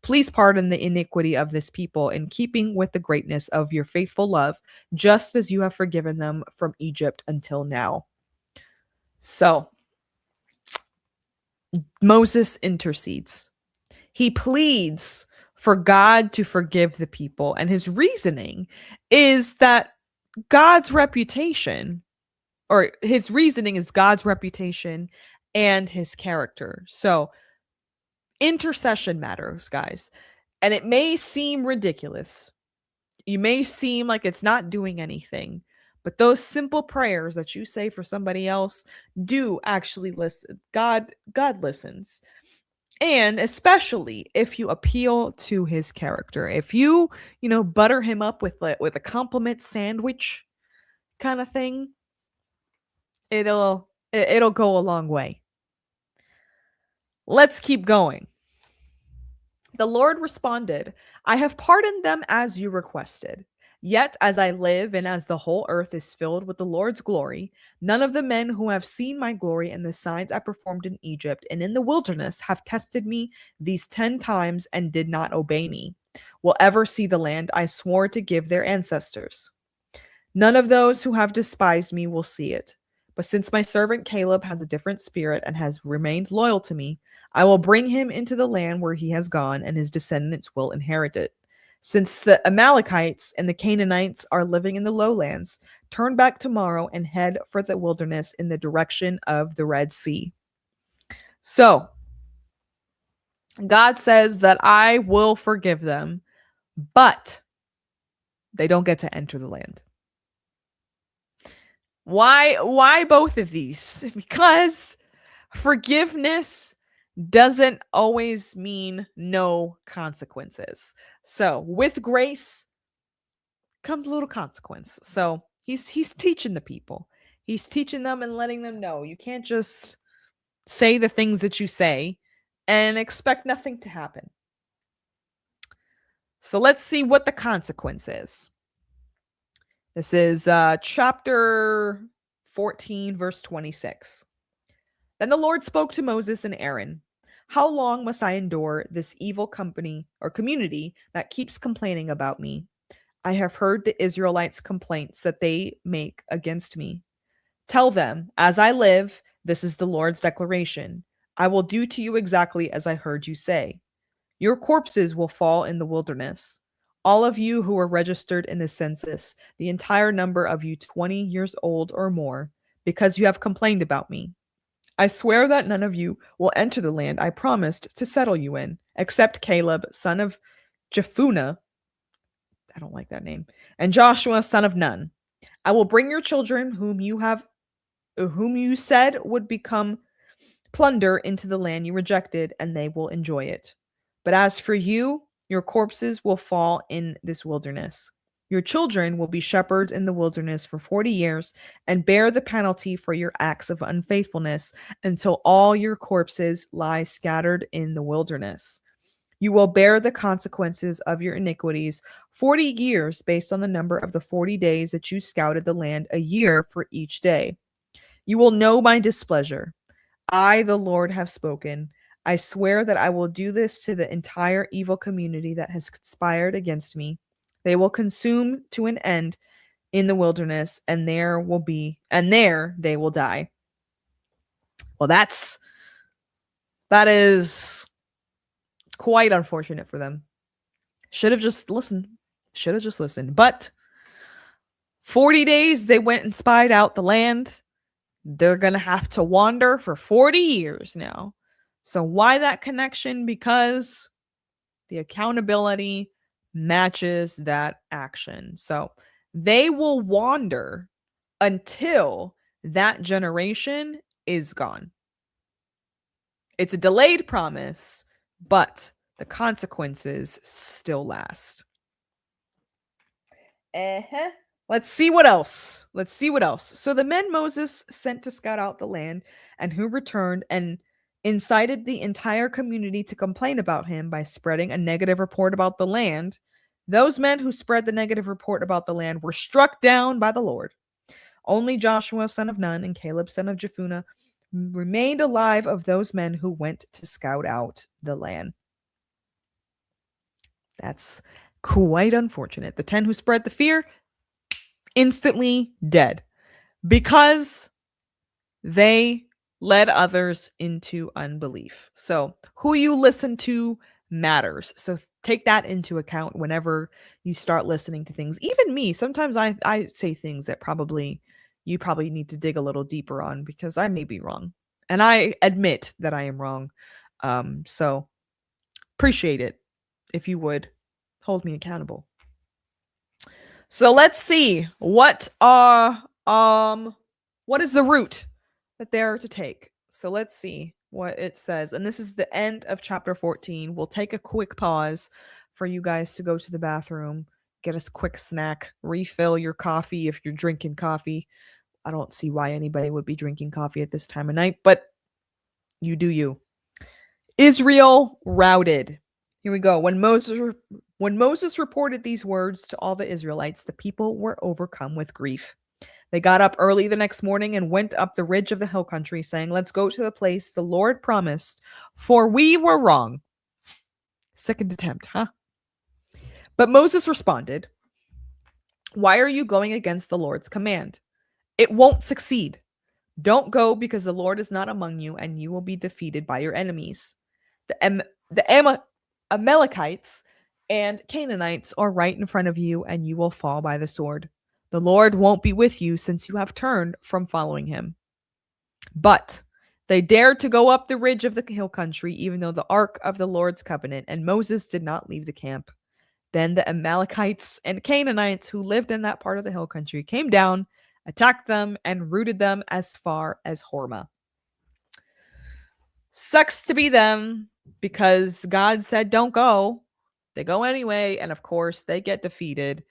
Please pardon the iniquity of this people in keeping with the greatness of your faithful love, just as you have forgiven them from Egypt until now. So, Moses intercedes. He pleads for God to forgive the people. And his reasoning is that God's reputation, or his reasoning is God's reputation and his character. So intercession matters, guys. And it may seem ridiculous. You may seem like it's not doing anything. But those simple prayers that you say for somebody else do actually listen. God listens. And especially if you appeal to his character. If you, butter him up with a compliment sandwich kind of thing, it'll go a long way. Let's keep going. The Lord responded, I have pardoned them as you requested. Yet, as I live and as the whole earth is filled with the Lord's glory, none of the men who have seen my glory and the signs I performed in Egypt and in the wilderness have tested me these 10 times and did not obey me, will ever see the land I swore to give their ancestors. None of those who have despised me will see it. But since my servant Caleb has a different spirit and has remained loyal to me, I will bring him into the land where he has gone, and his descendants will inherit it. Since the Amalekites and the Canaanites are living in the lowlands, turn back tomorrow and head for the wilderness in the direction of the Red Sea. So, God says that I will forgive them, but they don't get to enter the land. Why both of these? Because forgiveness doesn't always mean no consequences. So with grace comes a little consequence. So he's teaching the people. He's teaching them and letting them know you can't just say the things that you say and expect nothing to happen. So let's see what the consequence is. This is chapter 14, verse 26. Then the Lord spoke to Moses and Aaron. How long must I endure this evil community that keeps complaining about me? I have heard the Israelites' complaints that they make against me. Tell them, as I live, this is the Lord's declaration. I will do to you exactly as I heard you say. Your corpses will fall in the wilderness. All of you who are registered in the census, the entire number of you 20 years old or more, because you have complained about me. I swear that none of you will enter the land I promised to settle you in, except Caleb, son of Jephunneh. I don't like that name. And Joshua, son of Nun. I will bring your children whom you said would become plunder into the land you rejected, and they will enjoy it. But as for you, your corpses will fall in this wilderness. Your children will be shepherds in the wilderness for 40 years and bear the penalty for your acts of unfaithfulness until all your corpses lie scattered in the wilderness. You will bear the consequences of your iniquities 40 years based on the number of the 40 days that you scouted the land, a year for each day. You will know my displeasure. I, the Lord, have spoken. I swear that I will do this to the entire evil community that has conspired against me. They will consume to an end in the wilderness, and there they will die. Well, that is quite unfortunate for them. Should have just listened. But 40 days they went and spied out the land. They're going to have to wander for 40 years now. So why that connection? Because the accountability matches that action. So they will wander until that generation is gone. It's a delayed promise, but the consequences still last. Let's see what else. So the men Moses sent to scout out the land and who returned and incited the entire community to complain about him by spreading a negative report about the land. Those men who spread the negative report about the land were struck down by the Lord. Only Joshua, son of Nun, and Caleb, son of Jephunneh, remained alive of those men who went to scout out the land. That's quite unfortunate. The 10 who spread the fear, instantly dead because they led others into unbelief. So who you listen to matters. So take that into account whenever you start listening to things. Even me, sometimes I say things that you probably need to dig a little deeper on because I may be wrong. And I admit that I am wrong. So appreciate it if you would hold me accountable. So let's see what is the route that they're to take. So let's see what it says. And this is the end of chapter 14. We'll take a quick pause for you guys to go to the bathroom, get a quick snack, refill your coffee if you're drinking coffee. I don't see why anybody would be drinking coffee at this time of night, but you do you. Israel routed. Here we go. When Moses reported these words to all the Israelites, the people were overcome with grief. They got up early the next morning and went up the ridge of the hill country, saying, "Let's go to the place the Lord promised, for we were wrong." Second attempt, huh? But Moses responded, "Why are you going against the Lord's command? It won't succeed. Don't go, because the Lord is not among you, and you will be defeated by your enemies. The Amalekites and Canaanites are right in front of you, and you will fall by the sword. The Lord won't be with you, since you have turned from following him." But they dared to go up the ridge of the hill country, even though the ark of the Lord's covenant, and Moses did not leave the camp. Then the Amalekites and Canaanites who lived in that part of the hill country came down, attacked them, and routed them as far as Hormah. Sucks to be them, because God said don't go. They go anyway, and of course they get defeated.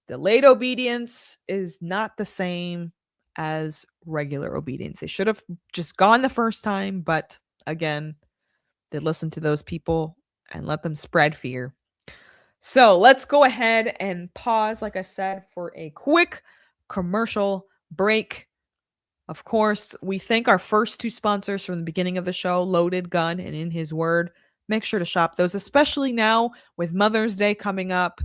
Delayed obedience is not the same as regular obedience. They should have just gone the first time, but again, they listened to those people and let them spread fear. So let's go ahead and pause, like I said, for a quick commercial break. Of course, we thank our first two sponsors from the beginning of the show, Loaded Gun and In His Word. Make sure to shop those, especially now with Mother's Day coming up.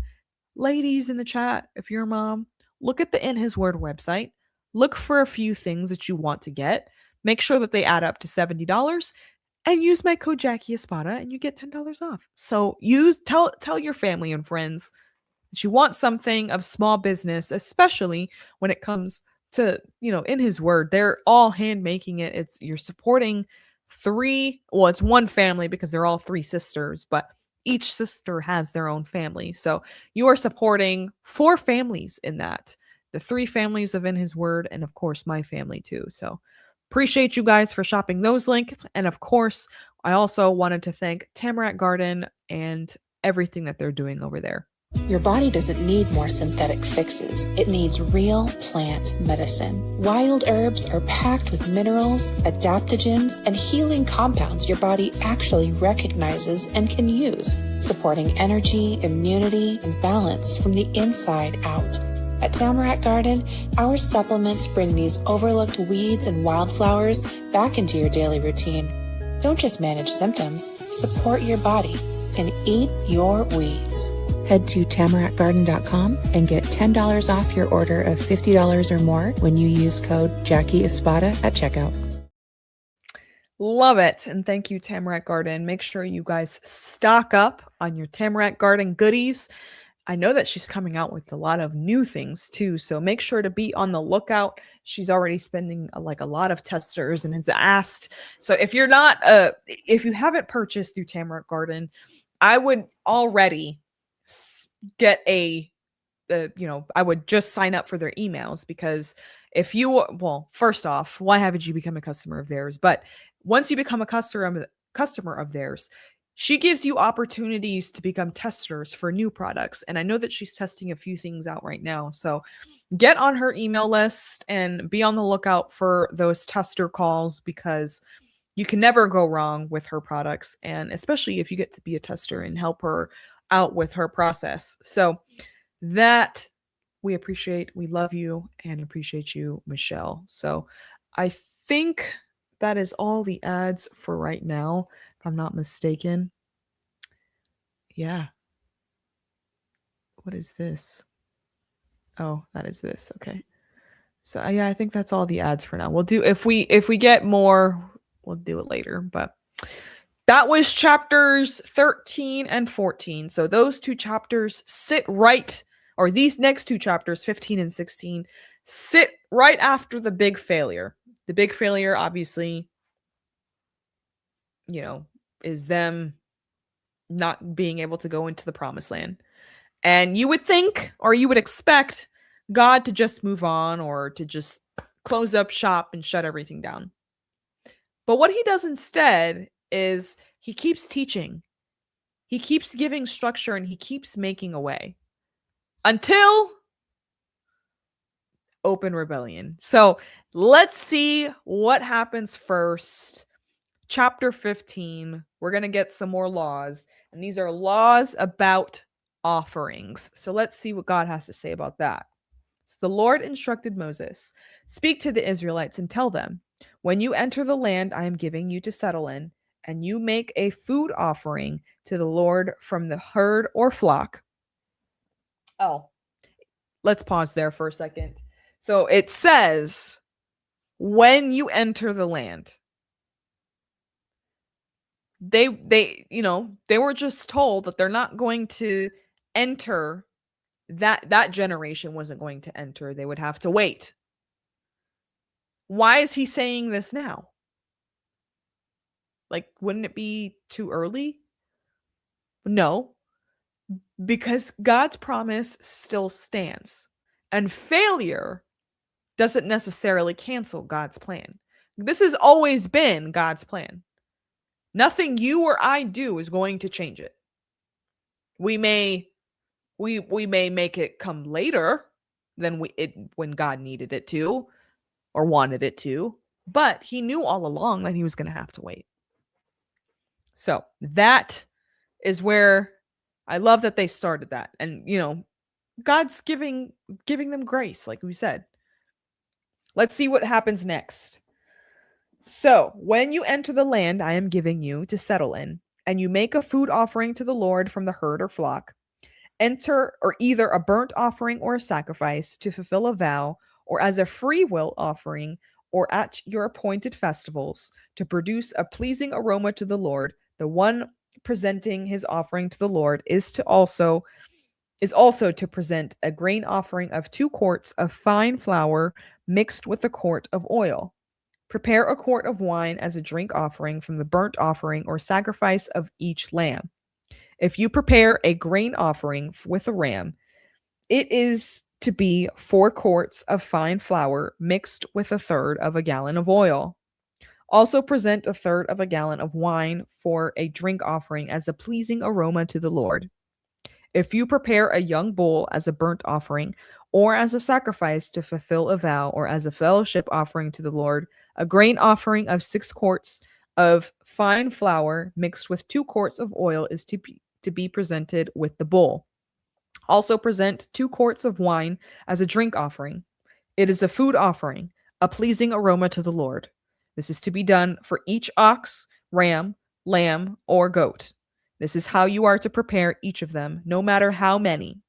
Ladies in the chat, if you're a mom, look at the In His Word website. Look for a few things that you want to get. Make sure that they add up to $70 and use my code Jackie Espada and you get $10 off. So tell your family and friends that you want something of small business, especially when it comes to, In His Word. They're all hand making it. You're supporting it's one family because they're all three sisters, but each sister has their own family. So you are supporting four families in that. The three families of In His Word, and of course my family too. So appreciate you guys for shopping those links. And of course, I also wanted to thank Tamarack Garden and everything that they're doing over there. Your body doesn't need more synthetic fixes. It needs real plant medicine. Wild herbs are packed with minerals, adaptogens, and healing compounds your body actually recognizes and can use, supporting energy, immunity, and balance from the inside out. At Tamarack Garden, our supplements bring these overlooked weeds and wildflowers back into your daily routine. Don't just manage symptoms, support your body and eat your weeds. Head to tamarackgarden.com and get $10 off your order of $50 or more when you use code Jackie Espada at checkout. Love it. And thank you, Tamarack Garden. Make sure you guys stock up on your Tamarack Garden goodies. I know that she's coming out with a lot of new things too, so make sure to be on the lookout. She's already spending a lot of testers and has asked. So if you haven't purchased through Tamarack Garden, I would already get I would just sign up for their emails, because first off, why haven't you become a customer of theirs? But once you become a customer of theirs, she gives you opportunities to become testers for new products. And I know that she's testing a few things out right now. So get on her email list and be on the lookout for those tester calls, because you can never go wrong with her products. And especially if you get to be a tester and help her out with her process. So that we appreciate. We love you and appreciate you, Michelle. So I think that is all the ads for right now, if I'm not mistaken. Yeah. What is this? Oh, that is this. Okay. So yeah, I think that's all the ads for now. We'll do, if we get more, we'll do it later. But that was chapters 13 and 14. So those two chapters these next two chapters, 15 and 16, sit right after the big failure. The big failure, obviously, is them not being able to go into the promised land. And you would think, or you would expect, God to just move on or to just close up shop and shut everything down. But what he does instead is he keeps teaching, he keeps giving structure, and he keeps making a way until open rebellion. So let's see what happens first. Chapter 15, we're going to get some more laws, and these are laws about offerings. So let's see what God has to say about that. So the Lord instructed Moses, "Speak to the Israelites and tell them, when you enter the land I am giving you to settle in, and you make a food offering to the Lord from the herd or flock." Oh, let's pause there for a second. So it says, when you enter the land. They they were just told that they're not going to enter, that generation wasn't going to enter. They would have to wait. Why is he saying this now? Like, wouldn't it be too early? No, because God's promise still stands. And failure doesn't necessarily cancel God's plan. This has always been God's plan. Nothing you or I do is going to change it. We may make it come later than when God needed it to or wanted it to, but he knew all along that he was going to have to wait. So that is where I love that they started that. And God's giving them grace, like we said. Let's see what happens next. So, when you enter the land I am giving you to settle in, and you make a food offering to the Lord from the herd or flock, enter or either a burnt offering or a sacrifice to fulfill a vow, or as a free will offering, or at your appointed festivals, to produce a pleasing aroma to the Lord. The one presenting his offering to the Lord is also to present a grain offering of 2 quarts of fine flour mixed with a quart of oil. Prepare a quart of wine as a drink offering from the burnt offering or sacrifice of each lamb. If you prepare a grain offering with a ram, it is to be 4 quarts of fine flour mixed with 1/3 of a gallon of oil. Also present 1/3 of a gallon of wine for a drink offering as a pleasing aroma to the Lord. If you prepare a young bull as a burnt offering, or as a sacrifice to fulfill a vow, or as a fellowship offering to the Lord, a grain offering of 6 quarts of fine flour mixed with 2 quarts of oil is to be presented with the bull. Also present 2 quarts of wine as a drink offering. It is a food offering, a pleasing aroma to the Lord. This is to be done for each ox, ram, lamb, or goat. This is how you are to prepare each of them, no matter how many.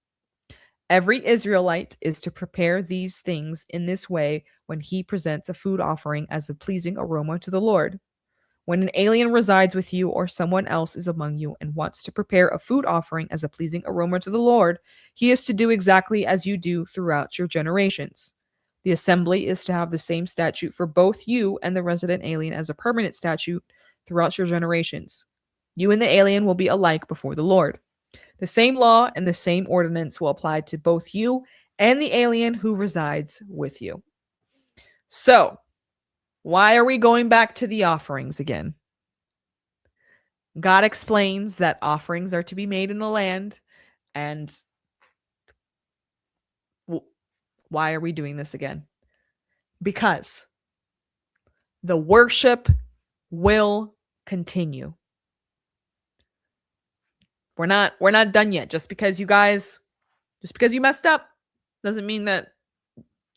Every Israelite is to prepare these things in this way when he presents a food offering as a pleasing aroma to the Lord. When an alien resides with you or someone else is among you and wants to prepare a food offering as a pleasing aroma to the Lord, he is to do exactly as you do throughout your generations. The assembly is to have the same statute for both you and the resident alien as a permanent statute throughout your generations. You and the alien will be alike before the Lord. The same law and the same ordinance will apply to both you and the alien who resides with you. So, why are we going back to the offerings again? God explains that offerings are to be made in the land, and why are we doing this again? Because the worship will continue. We're not done yet. Just because you messed up doesn't mean that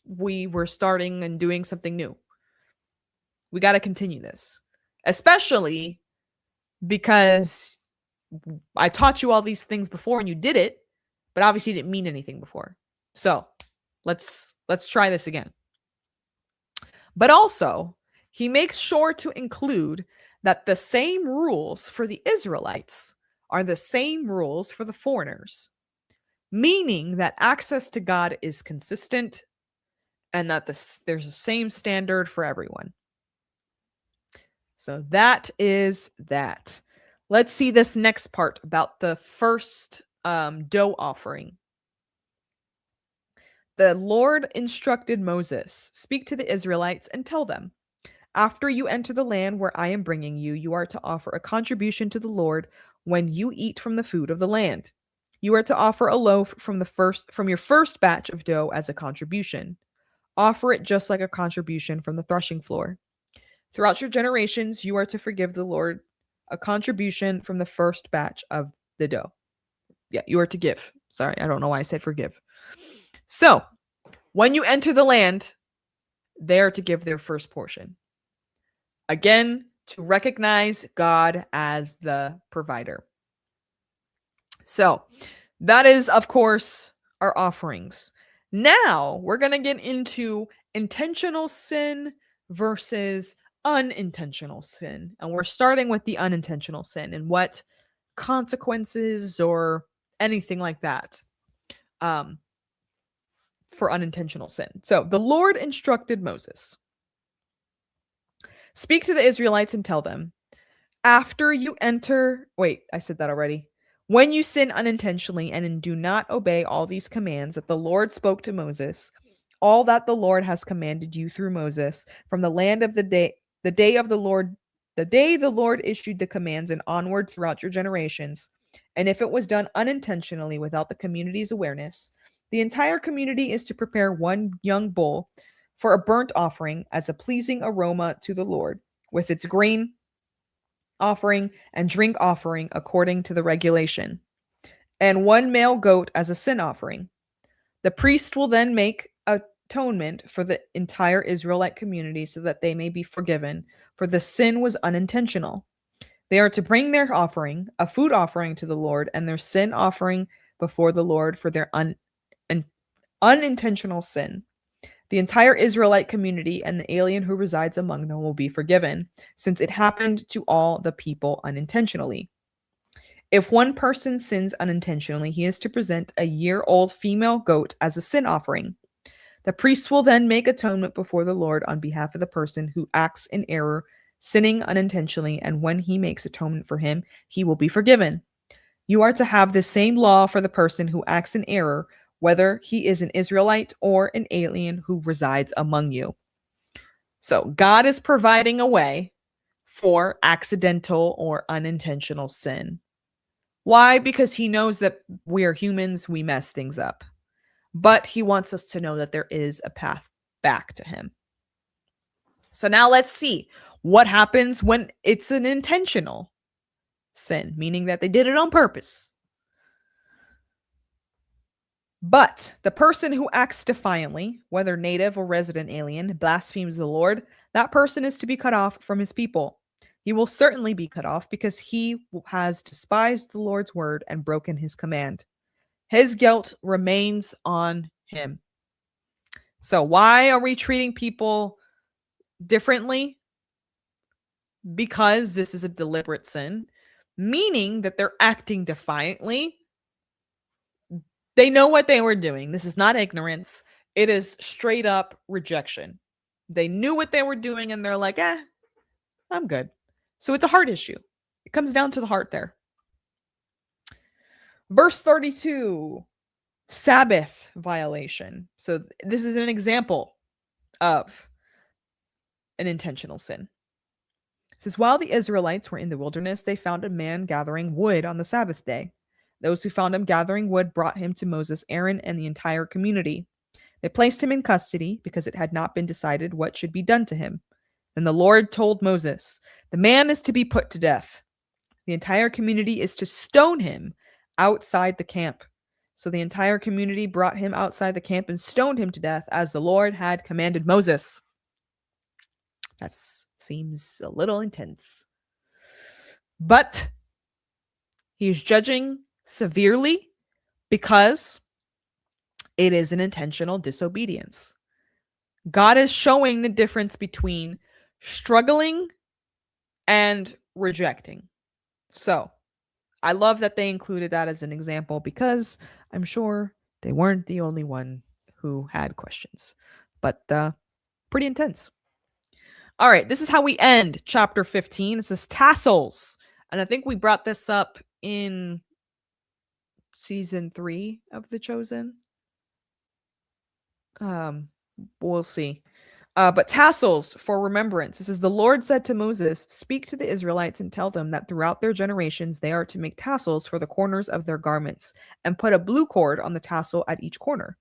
we were starting and doing something new. We got to continue this, especially because I taught you all these things before and you did it, but obviously didn't mean anything before. So let's try this again. But also, he makes sure to include that the same rules for the Israelites are the same rules for the foreigners, meaning that access to God is consistent and that there's the same standard for everyone. So that is that. Let's see this next part about the first dough offering. The Lord instructed Moses, "Speak to the Israelites and tell them, after you enter the land where I am bringing you, you are to offer a contribution to the Lord when you eat from the food of the land. You are to offer a loaf from your first batch of dough as a contribution. Offer it just like a contribution from the threshing floor. Throughout your generations, you are to forgive the Lord a contribution from the first batch of the dough." Yeah, you are to give. Sorry, I don't know why I said forgive. So, when you enter the land, they are to give their first portion. Again, to recognize God as the provider. So, that is, of course, our offerings. Now, we're going to get into intentional sin versus unintentional sin. And we're starting with the unintentional sin and what consequences or anything like that for unintentional sin. So, the Lord instructed Moses, "Speak to the Israelites and tell them, after you enter," wait, I said that already. "When you sin unintentionally and do not obey all these commands that the Lord spoke to Moses, all that the Lord has commanded you through Moses from the land of the day of the Lord, the day the Lord issued the commands and onward throughout your generations, and if it was done unintentionally without the community's awareness, the entire community is to prepare one young bull for a burnt offering as a pleasing aroma to the Lord, with its grain offering and drink offering according to the regulation, and one male goat as a sin offering. The priest will then make atonement for the entire Israelite community so that they may be forgiven, for the sin was unintentional. They are to bring their offering, a food offering to the Lord, and their sin offering before the Lord for their unintentional sin. The entire Israelite community and the alien who resides among them will be forgiven, since it happened to all the people unintentionally. If one person sins unintentionally, he is to present a year-old female goat as a sin offering. The priest will then make atonement before the Lord on behalf of the person who acts in error, sinning unintentionally, and when he makes atonement for him, he will be forgiven. You are to have the same law for the person who acts in error, whether he is an Israelite or an alien who resides among you. So God is providing a way for accidental or unintentional sin. Why? Because he knows that we are humans, we mess things up. But he wants us to know that there is a path back to him. So now let's see what happens when it's an intentional sin, meaning that they did it on purpose. But the person who acts defiantly, whether native or resident alien, blasphemes the Lord, that person is to be cut off from his people. He will certainly be cut off because he has despised the Lord's word and broken his command. His guilt remains on him. So why are we treating people differently? Because this is a deliberate sin, meaning that they're acting defiantly. They know what they were doing. This is not ignorance. It is straight up rejection. They knew what they were doing and they're like, I'm good. So it's a heart issue. It comes down to the heart there. Verse 32, Sabbath violation. So this is an example of an intentional sin. It says, while the Israelites were in the wilderness, they found a man gathering wood on the Sabbath day. Those who found him gathering wood brought him to Moses, Aaron, and the entire community. They placed him in custody because it had not been decided what should be done to him. Then the Lord told Moses, the man is to be put to death. The entire community is to stone him outside the camp. So the entire community brought him outside the camp and stoned him to death as the Lord had commanded Moses. That seems a little intense. But he's judging severely because it is an intentional disobedience. God is showing the difference between struggling and rejecting. So I love that they included that as an example because I'm sure they weren't the only one who had questions, but pretty intense. All right, this is how we end chapter 15. It says tassels. And I think we brought this up in season 3 of The Chosen. We'll see. But tassels for remembrance. This is the Lord said to Moses, speak to the Israelites and tell them that throughout their generations they are to make tassels for the corners of their garments and put a blue cord on the tassel at each corner.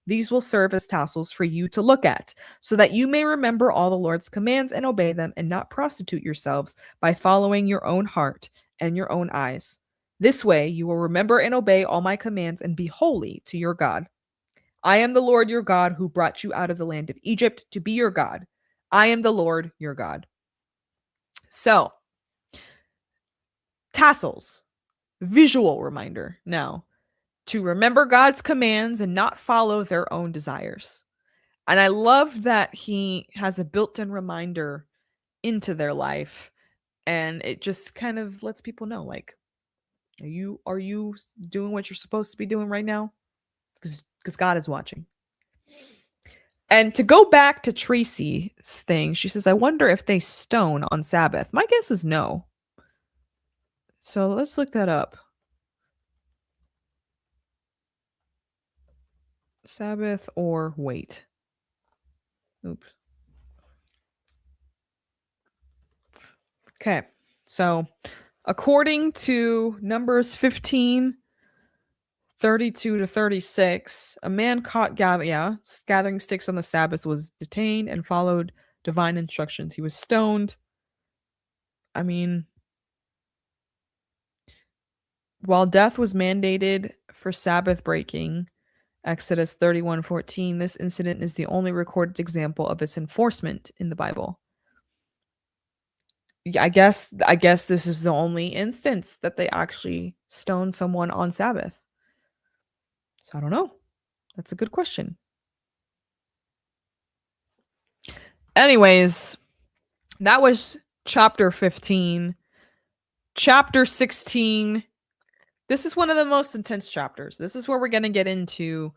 These will serve as tassels for you to look at, so that you may remember all the Lord's commands and obey them and not prostitute yourselves by following your own heart and your own eyes. This way you will remember and obey all my commands and be holy to your God. I am the Lord your God who brought you out of the land of Egypt to be your God. I am the Lord your God. So, tassels, visual reminder now to remember God's commands and not follow their own desires. And I love that he has a built-in reminder into their life, and it just kind of lets people know, like, are you doing what you're supposed to be doing right now? Because God is watching. And to go back to Tracy's thing, she says, I wonder if they stone on Sabbath. My guess is no. So let's look that up. Sabbath or wait. Oops. Okay. So according to Numbers 15, 32 to 36, a man caught gathering sticks on the Sabbath was detained and followed divine instructions. He was stoned. I mean, while death was mandated for Sabbath breaking, Exodus 31:14, this incident is the only recorded example of its enforcement in the Bible. I guess this is the only instance that they actually stoned someone on Sabbath. So I don't know. That's a good question. Anyways, that was chapter 15. Chapter 16. This is one of the most intense chapters. This is where we're going to get into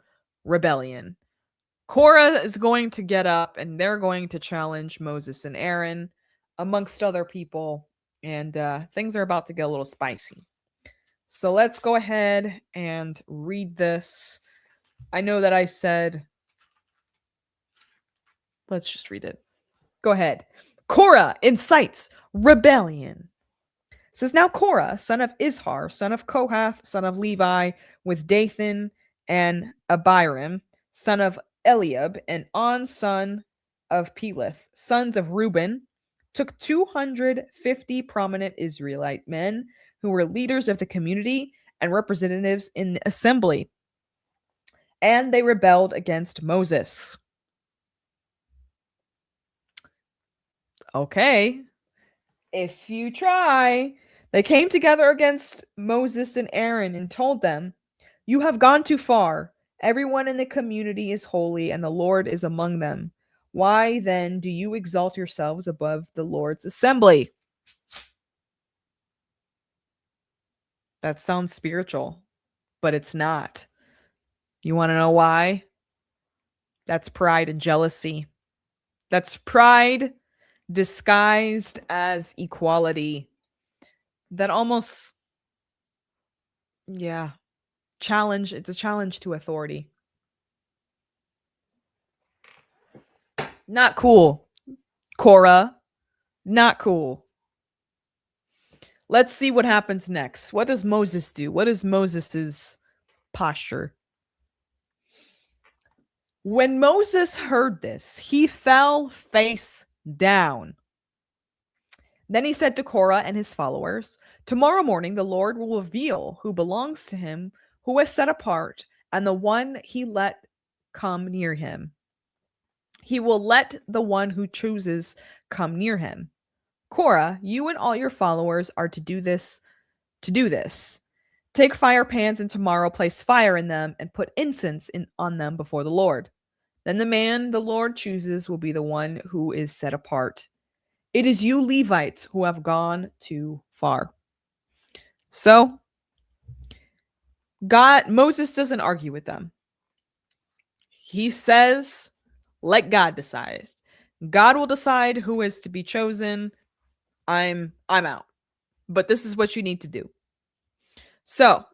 rebellion. Korah is going to get up and they're going to challenge Moses and Aaron, amongst other people. And things are about to get a little spicy. So let's go ahead and read this. I know that I said, let's just read it. Go ahead. Korah incites rebellion. It says, now Korah, son of Izhar, son of Kohath, son of Levi, with Dathan and Abiram, son of Eliab, and On, son of Peleth, sons of Reuben, took 250 prominent Israelite men who were leaders of the community and representatives in the assembly, and they rebelled against Moses. Okay, if you try. They came together against Moses and Aaron and told them, you have gone too far. Everyone in the community is holy and the Lord is among them. Why then do you exalt yourselves above the Lord's assembly? That sounds spiritual, but it's not. You want to know why? That's pride and jealousy. That's pride disguised as equality. That almost, challenge. It's a challenge to authority. Not cool, Korah. Not cool. Let's see what happens next. What does Moses do? What is Moses's posture? When Moses heard this, he fell face down. Then he said to Korah and his followers, tomorrow morning the Lord will reveal who belongs to him, who is set apart, and the one he let come near him. He will let the one who chooses come near him. Korah, you and all your followers are to do this. Take fire pans and tomorrow place fire in them and put incense on them before the Lord. Then the man the Lord chooses will be the one who is set apart. It is you Levites who have gone too far. So, Moses doesn't argue with them. He says, let God decide. God will decide who is to be chosen. I'm out. But this is what you need to do. So,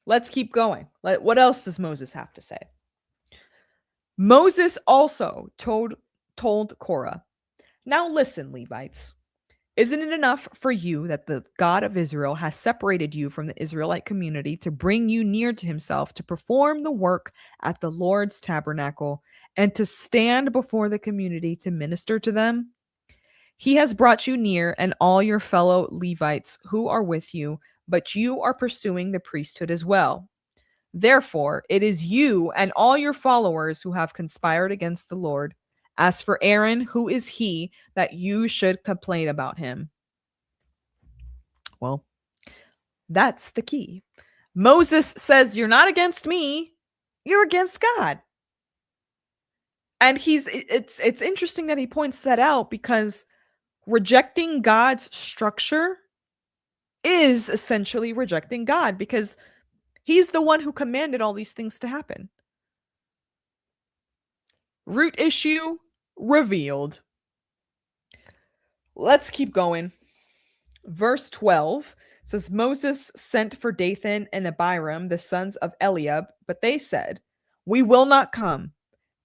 Let's keep going. What else does Moses have to say? Moses also told Korah, "Now listen, Levites. Isn't it enough for you that the God of Israel has separated you from the Israelite community to bring you near to himself to perform the work at the Lord's tabernacle and to stand before the community to minister to them? He has brought you near and all your fellow Levites who are with you, but you are pursuing the priesthood as well. Therefore, it is you and all your followers who have conspired against the Lord. As for Aaron, who is he that you should complain about him?" Well, that's the key. Moses says, "You're not against me, you're against God." And it's interesting that he points that out, because rejecting God's structure is essentially rejecting God, because he's the one who commanded all these things to happen. Root issue revealed. Let's keep going. Verse 12 says, "Moses sent for Dathan and Abiram, the sons of Eliab, but they said, 'We will not come.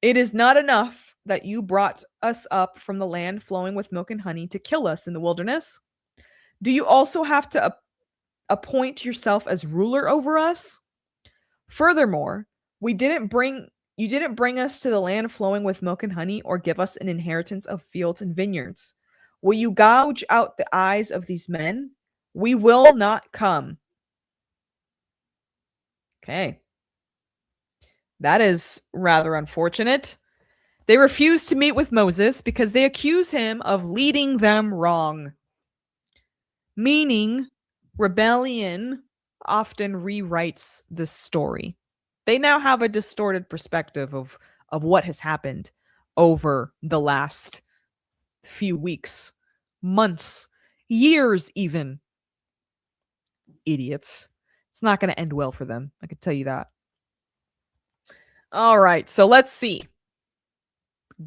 It is not enough that you brought us up from the land flowing with milk and honey to kill us in the wilderness. Do you also have to appoint yourself as ruler over us? Furthermore, you didn't bring us to the land flowing with milk and honey, or give us an inheritance of fields and vineyards. Will you gouge out the eyes of these men? We will not come.'" Okay. That is rather unfortunate. They refuse to meet with Moses because they accuse him of leading them wrong. Meaning, rebellion often rewrites the story. They now have a distorted perspective of what has happened over the last few weeks, months, years even. Idiots. It's not going to end well for them. I can tell you that. All right, so let's see.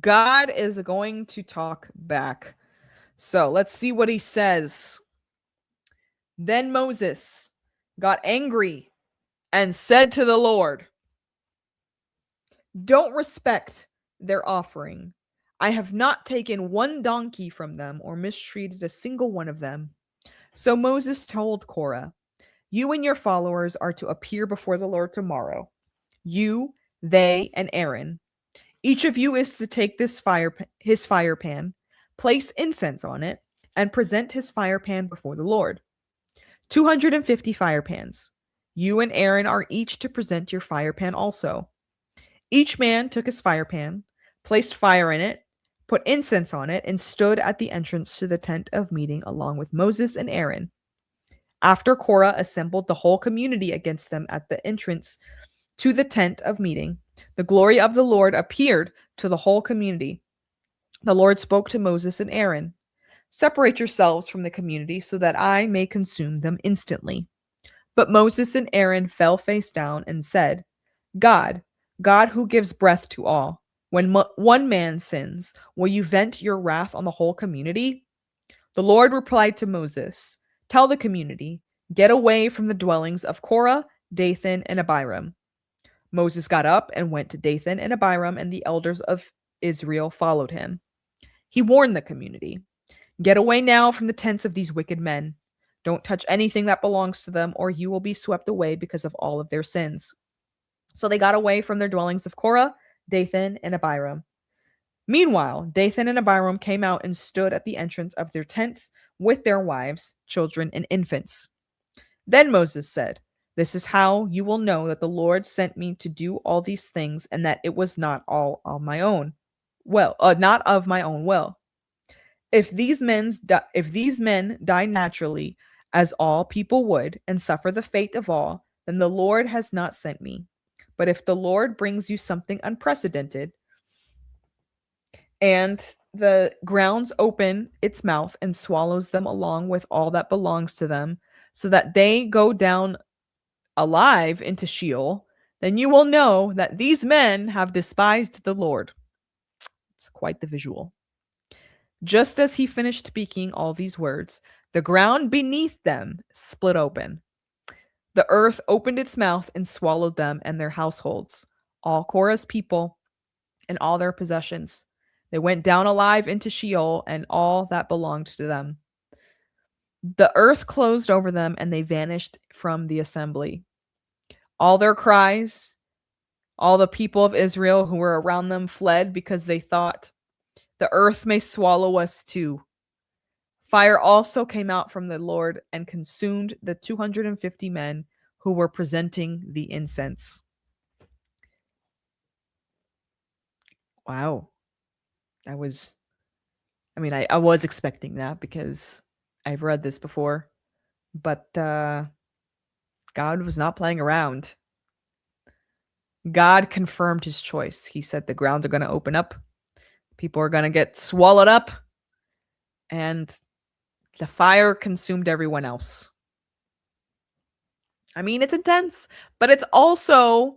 God is going to talk back. So let's see what he says. "Then Moses got angry and said to the Lord, 'Don't respect their offering. I have not taken one donkey from them or mistreated a single one of them.' So Moses told Korah, 'You and your followers are to appear before the Lord tomorrow. You, they, and Aaron. Each of you is to take his fire pan, place incense on it, and present his fire pan before the Lord. 250 fire pans. You and Aaron are each to present your fire pan also.' Each man took his fire pan, placed fire in it, put incense on it, and stood at the entrance to the tent of meeting along with Moses and Aaron. After Korah assembled the whole community against them at the entrance to the tent of meeting, the glory of the Lord appeared to the whole community. The Lord spoke to Moses and Aaron, 'Separate yourselves from the community so that I may consume them instantly.' But Moses and Aaron fell face down and said, 'God who gives breath to all, when one man sins, will you vent your wrath on the whole community?' The Lord replied to Moses, 'Tell the community, get away from the dwellings of Korah, Dathan, and Abiram.' Moses got up and went to Dathan and Abiram, and the elders of Israel followed him. He warned the community, 'Get away now from the tents of these wicked men. Don't touch anything that belongs to them, or you will be swept away because of all of their sins.' So they got away from their dwellings of Korah, Dathan, and Abiram. Meanwhile, Dathan and Abiram came out and stood at the entrance of their tents with their wives, children, and infants. Then Moses said, 'This is how you will know that the Lord sent me to do all these things, and that it was not all on my own. Not of my own will. If these men die naturally, as all people would, and suffer the fate of all, then the Lord has not sent me. But if the Lord brings you something unprecedented, and the grounds open its mouth and swallows them along with all that belongs to them, so that they go down alive into Sheol, then you will know that these men have despised the Lord.'" It's quite the visual. Just as he finished speaking all these words, the ground beneath them split open. The earth opened its mouth and swallowed them and their households, all Korah's people and all their possessions. They went down alive into Sheol and all that belonged to them. The earth closed over them and they vanished from the assembly. All their cries, all the people of Israel who were around them fled because they thought, the earth may swallow us too. Fire also came out from the Lord and consumed the 250 men who were presenting the incense. Wow. I was expecting that because I've read this before, but God was not playing around. God confirmed his choice. He said the grounds are going to open up. People are going to get swallowed up. And the fire consumed everyone else. I mean, it's intense, but it's also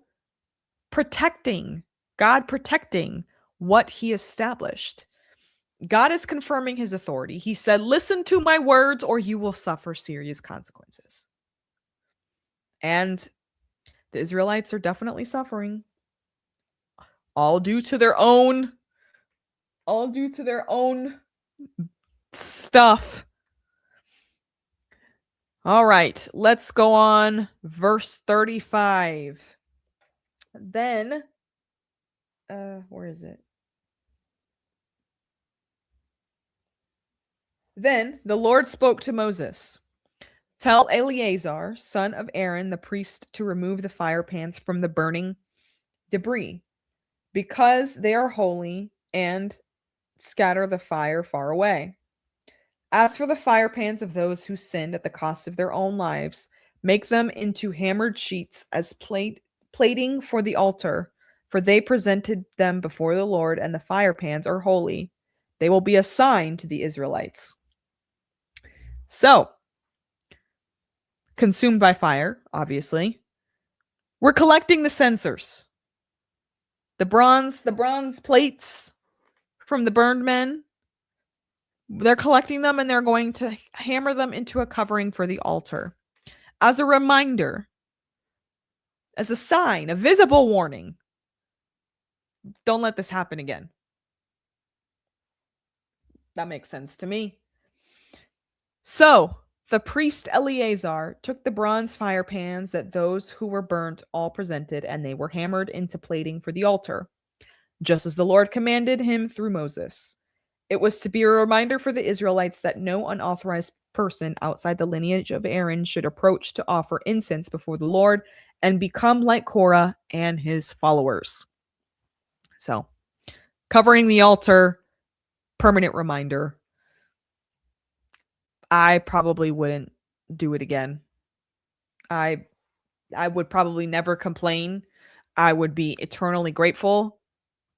God protecting what he established. God is confirming his authority. He said, listen to my words or you will suffer serious consequences. And the Israelites are definitely suffering. All due to their own stuff. All right, let's go on. Verse 35. Then, where is it? Then the Lord spoke to Moses. Tell Eleazar, son of Aaron, the priest, to remove the fire pans from the burning debris, because they are holy, and scatter the fire far away. As for the fire pans of those who sinned at the cost of their own lives, make them into hammered sheets as plating for the altar, for they presented them before the Lord, and the fire pans are holy. They will be a sign to the Israelites. So, consumed by fire, obviously. We're collecting the censers. The bronze plates from the burned men. They're collecting them and they're going to hammer them into a covering for the altar. As a reminder, as a sign, a visible warning. Don't let this happen again. That makes sense to me. So, the priest Eleazar took the bronze fire pans that those who were burnt all presented, and they were hammered into plating for the altar, just as the Lord commanded him through Moses. It was to be a reminder for the Israelites that no unauthorized person outside the lineage of Aaron should approach to offer incense before the Lord and become like Korah and his followers. So, covering the altar, permanent reminder. I probably wouldn't do it again. I would probably never complain. I would be eternally grateful.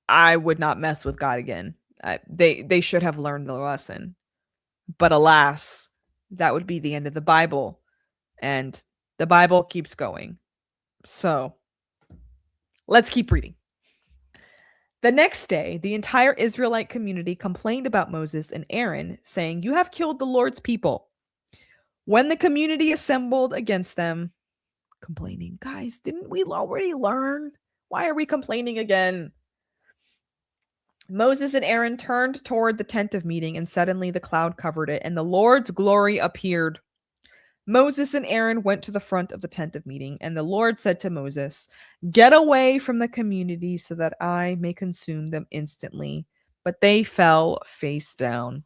I would not mess with God again. They should have learned the lesson. But alas, that would be the end of the Bible. And the Bible keeps going. So, let's keep reading. The next day, the entire Israelite community complained about Moses and Aaron, saying, "You have killed the Lord's people." When the community assembled against them, complaining, guys, didn't we already learn? Why are we complaining again? Moses and Aaron turned toward the tent of meeting, and suddenly the cloud covered it, and the Lord's glory appeared. Moses and Aaron went to the front of the tent of meeting, and the Lord said to Moses, "Get away from the community so that I may consume them instantly." But they fell face down.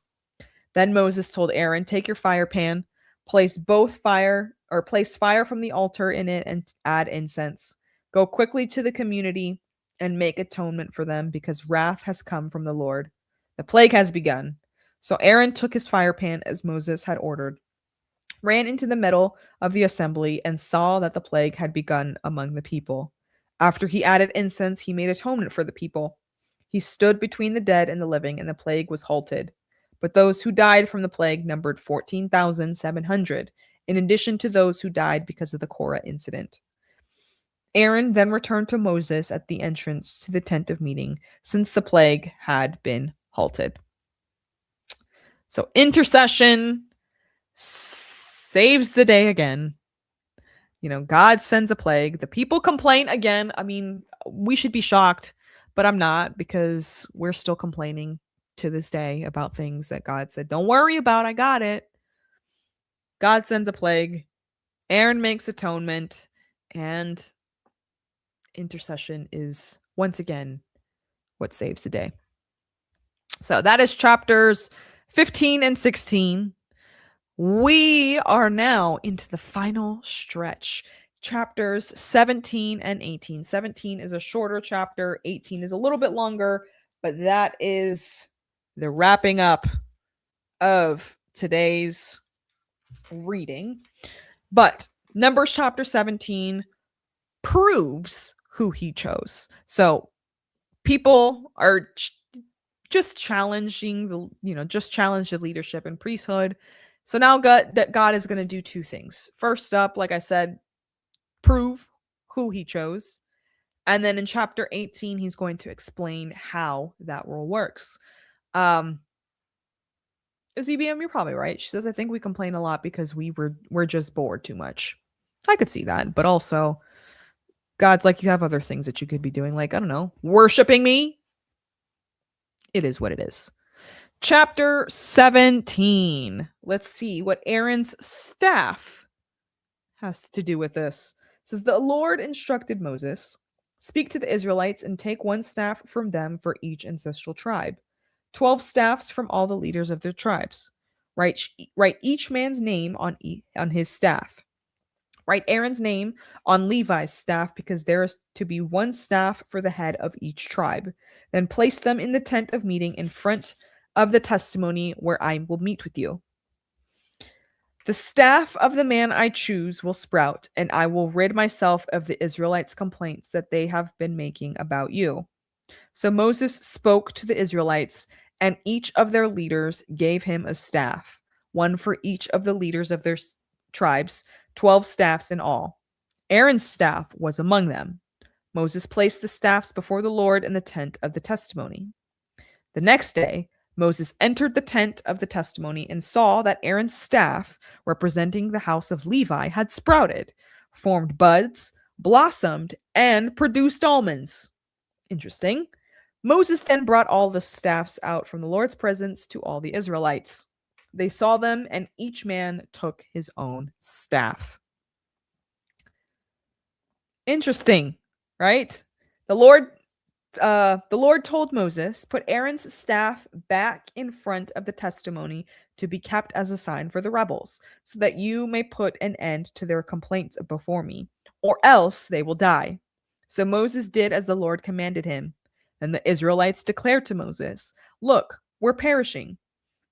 Then Moses told Aaron, "Take your fire pan, place fire from the altar in it, and add incense. Go quickly to the community and make atonement for them, because wrath has come from the Lord. The plague has begun." So Aaron took his fire pan as Moses had ordered, ran into the middle of the assembly, and saw that the plague had begun among the people. After he added incense, he made atonement for the people. He stood between the dead and the living, and the plague was halted. But those who died from the plague numbered 14,700, in addition to those who died because of the Korah incident. Aaron then returned to Moses at the entrance to the tent of meeting, since the plague had been halted. So intercession saves the day again. God sends a plague. The people complain again. I mean, we should be shocked, but I'm not, because we're still complaining to this day about things that God said, don't worry about, I got it. God sends a plague. Aaron makes atonement, and intercession is once again what saves the day. So that is chapters 15 and 16. We are now into the final stretch. Chapters 17 and 18. 17 is a shorter chapter. 18 is a little bit longer, but that is the wrapping up of today's reading. But Numbers chapter 17 proves who he chose. So people are just challenging challenge the leadership and priesthood. So now God is going to do two things. First up, like I said, prove who he chose. And then in chapter 18, he's going to explain how that rule works. ZBM, you're probably right. She says, I think we complain a lot because we're just bored too much. I could see that. But also, God's like, you have other things that you could be doing. Like, I don't know, worshiping me. It is what it is. Chapter 17. Let's see what Aaron's staff has to do with this. It says, the Lord instructed Moses, speak to the Israelites and take one staff from them for each ancestral tribe. 12 staffs from all the leaders of their tribes. Write each man's name on his staff. Write Aaron's name on Levi's staff, because there is to be one staff for the head of each tribe. Then place them in the tent of meeting in front of the testimony where I will meet with you. The staff of the man I choose will sprout, and I will rid myself of the Israelites' complaints that they have been making about you. So Moses spoke to the Israelites, and each of their leaders gave him a staff, one for each of the leaders of their tribes, 12 staffs in all. Aaron's staff was among them. Moses placed the staffs before the Lord in the tent of the testimony. The next day, Moses entered the tent of the testimony and saw that Aaron's staff, representing the house of Levi, had sprouted, formed buds, blossomed, and produced almonds. Interesting. Moses then brought all the staffs out from the Lord's presence to all the Israelites. They saw them, and each man took his own staff. Interesting, right? The Lord told Moses, put Aaron's staff back in front of the testimony to be kept as a sign for the rebels, so that you may put an end to their complaints before me, or else they will die. So Moses did as the Lord commanded him. And the Israelites declared to Moses, look, we're perishing.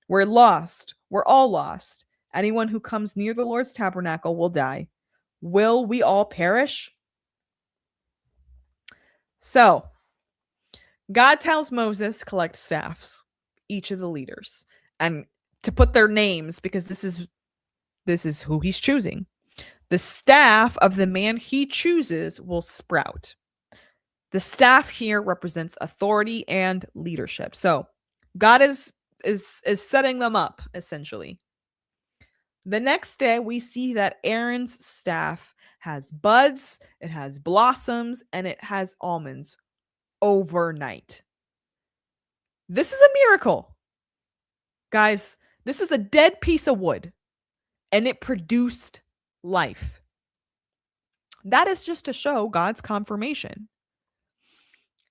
We're lost. We're all lost. Anyone who comes near the Lord's tabernacle will die. Will we all perish? So, God tells Moses, collect staffs, each of the leaders, and to put their names, because this is who he's choosing. The staff of the man he chooses will sprout. The staff here represents authority and leadership. So, God is setting them up, essentially. The next day, we see that Aaron's staff has buds, it has blossoms, and it has almonds overnight. This is a miracle. Guys, this is a dead piece of wood, and it produced life. That is just to show God's confirmation.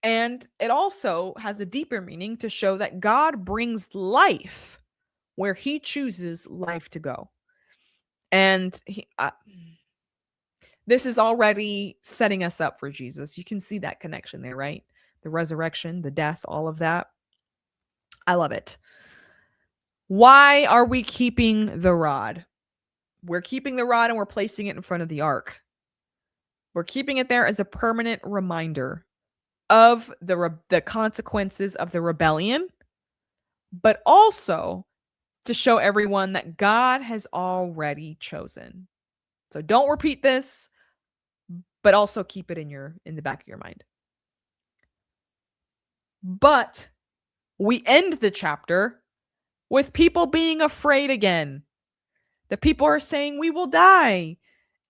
And it also has a deeper meaning to show that God brings life where he chooses life to go. And this is already setting us up for Jesus. You can see that connection there, right? The resurrection, the death, all of that. I love it. Why are we keeping the rod? We're keeping the rod and we're placing it in front of the ark. We're keeping it there as a permanent reminder of the consequences of the rebellion, but also to show everyone that God has already chosen. So don't repeat this, but also keep it in the back of your mind. But we end the chapter with people being afraid again. The people are saying, we will die.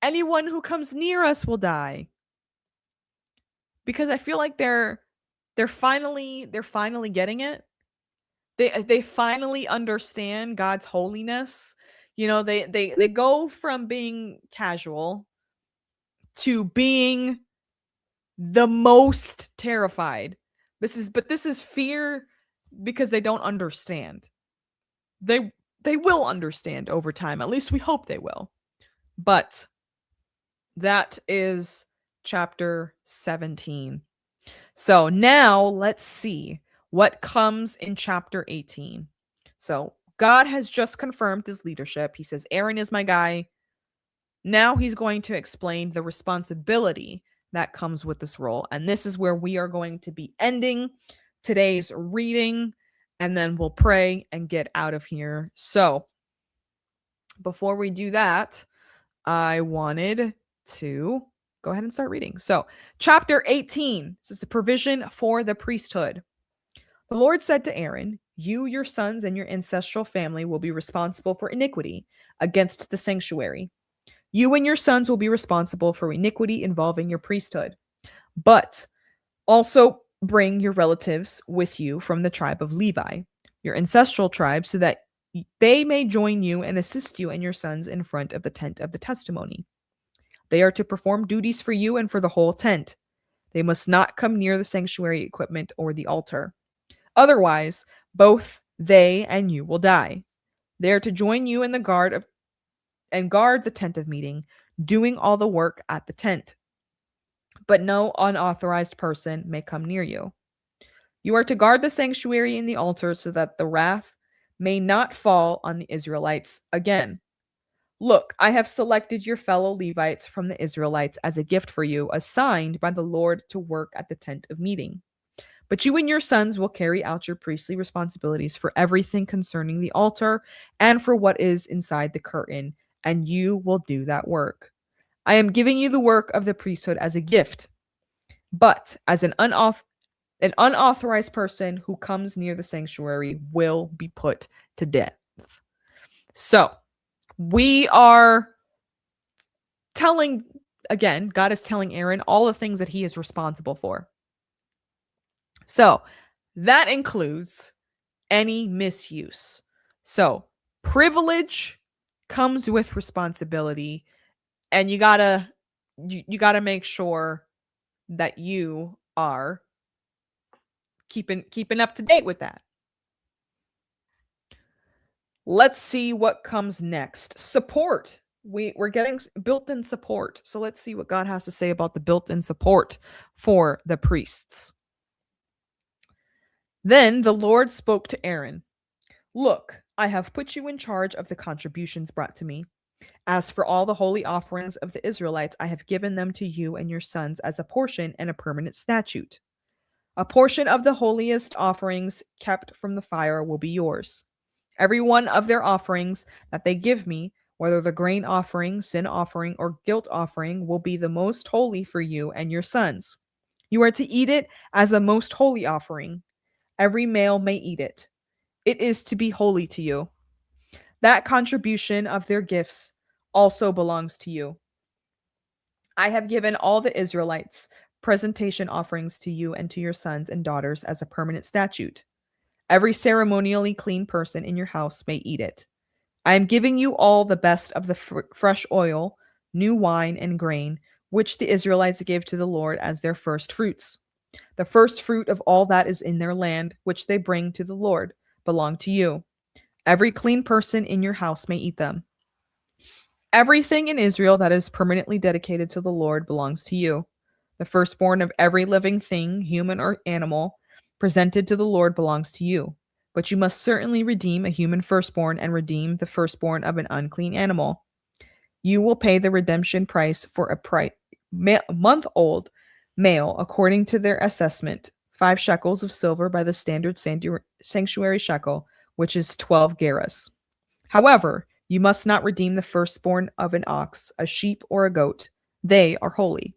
anyone who comes near us will die. Because I feel like they're finally getting it. They finally understand God's holiness. You know, they go from being casual to being the most terrified. This is fear because they don't understand. They will understand over time. At least we hope they will. But that is chapter 17. So now let's see what comes in chapter 18. So God has just confirmed his leadership. He says, Aaron is my guy. Now he's going to explain the responsibility that comes with this role. And this is where we are going to be ending today's reading. And then we'll pray and get out of here. So before we do that, I wanted to go ahead and start reading. So, chapter 18 says the provision for the priesthood. The Lord said to Aaron, you, your sons, and your ancestral family will be responsible for iniquity against the sanctuary. You and your sons will be responsible for iniquity involving your priesthood. But also bring your relatives with you from the tribe of Levi, your ancestral tribe, so that they may join you and assist you and your sons in front of the tent of the testimony. They are to perform duties for you and for the whole tent. They must not come near the sanctuary equipment or the altar. Otherwise, both they and you will die. They are to join you in the guard the tent of meeting, doing all the work at the tent. But no unauthorized person may come near you. You are to guard the sanctuary and the altar so that the wrath may not fall on the Israelites again. Look, I have selected your fellow Levites from the Israelites as a gift for you, assigned by the Lord to work at the tent of meeting. But you and your sons will carry out your priestly responsibilities for everything concerning the altar and for what is inside the curtain, and you will do that work. I am giving you the work of the priesthood as a gift, but as an unauthorized person who comes near the sanctuary will be put to death. So, we are telling, again, God is telling Aaron all the things that he is responsible for. So that includes any misuse. So privilege comes with responsibility, and you gotta make sure that you are keeping up to date with that. Let's see what comes next. Support. We're getting built-in support. So let's see what God has to say about the built-in support for the priests. Then the Lord spoke to Aaron. Look, I have put you in charge of the contributions brought to me. As for all the holy offerings of the Israelites, I have given them to you and your sons as a portion and a permanent statute. A portion of the holiest offerings kept from the fire will be yours. Every one of their offerings that they give me, whether the grain offering, sin offering, or guilt offering, will be the most holy for you and your sons. You are to eat it as a most holy offering. Every male may eat it. It is to be holy to you. That contribution of their gifts also belongs to you. I have given all the Israelites presentation offerings to you and to your sons and daughters as a permanent statute. Every ceremonially clean person in your house may eat it. I am giving you all the best of the fresh oil, new wine, and grain, which the Israelites gave to the Lord as their first fruits. The first fruit of all that is in their land, which they bring to the Lord, belong to you. Every clean person in your house may eat them. Everything in Israel that is permanently dedicated to the Lord belongs to you. The firstborn of every living thing, human or animal, presented to the Lord belongs to you. But you must certainly redeem a human firstborn and redeem the firstborn of an unclean animal. You will pay the redemption price for a month-old male according to their assessment, 5 shekels of silver by the standard sanctuary shekel, which is 12 gerahs. However, you must not redeem the firstborn of an ox, a sheep, or a goat. They are holy.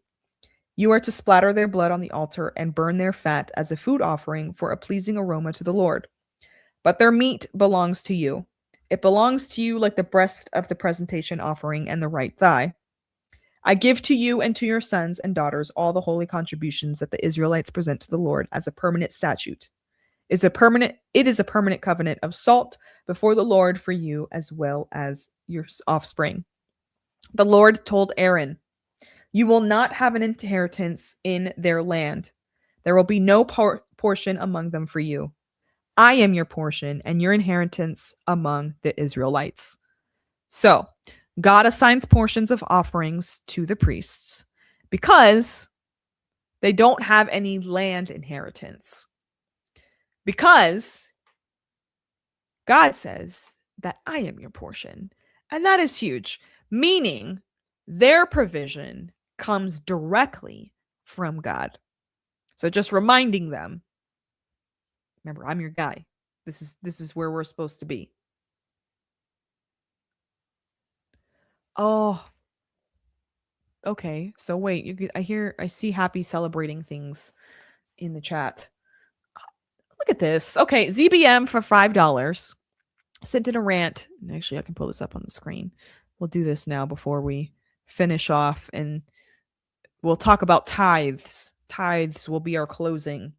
You are to splatter their blood on the altar and burn their fat as a food offering for a pleasing aroma to the Lord. But their meat belongs to you. It belongs to you like the breast of the presentation offering and the right thigh. I give to you and to your sons and daughters all the holy contributions that the Israelites present to the Lord as a permanent statute. It is a permanent covenant of salt before the Lord for you as well as your offspring. The Lord told Aaron, you will not have an inheritance in their land. There will be no portion among them for you. I am your portion and your inheritance among the Israelites. So, God assigns portions of offerings to the priests because they don't have any land inheritance. Because God says that I am your portion. And that is huge, meaning their provision comes directly from God. So just reminding them, remember, I'm your guy. This is where we're supposed to be. Oh, okay. So wait, I see happy celebrating things in the chat. Look at this. Okay, ZBM for $5 sent in a rant. Actually, I can pull this up on the screen. We'll do this now before we finish off, and we'll talk about tithes. Tithes will be our closing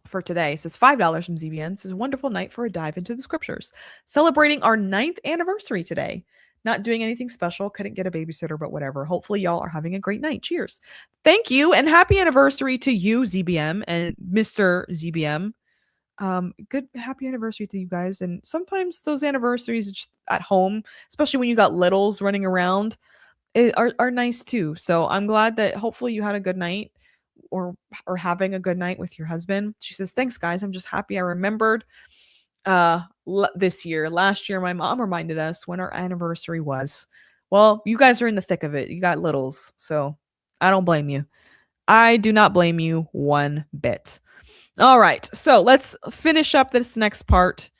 for today. It says $5 from ZBN. This is a wonderful night for a dive into the scriptures. Celebrating our 9th anniversary today. Not doing anything special. Couldn't get a babysitter, but whatever. Hopefully y'all are having a great night. Cheers. Thank you, and happy anniversary to you, ZBM, and Mr. ZBM. Good happy anniversary to you guys. And sometimes those anniversaries just at home, especially when you got littles running around, are nice too. So I'm glad that hopefully you had a good night or having a good night with your husband. She says, thanks guys. I'm just happy I remembered this year. Last year my mom reminded us when our anniversary was. Well, you guys are in the thick of it. You got littles, so I don't blame you. I do not blame you one bit. All right, so let's finish up this next part.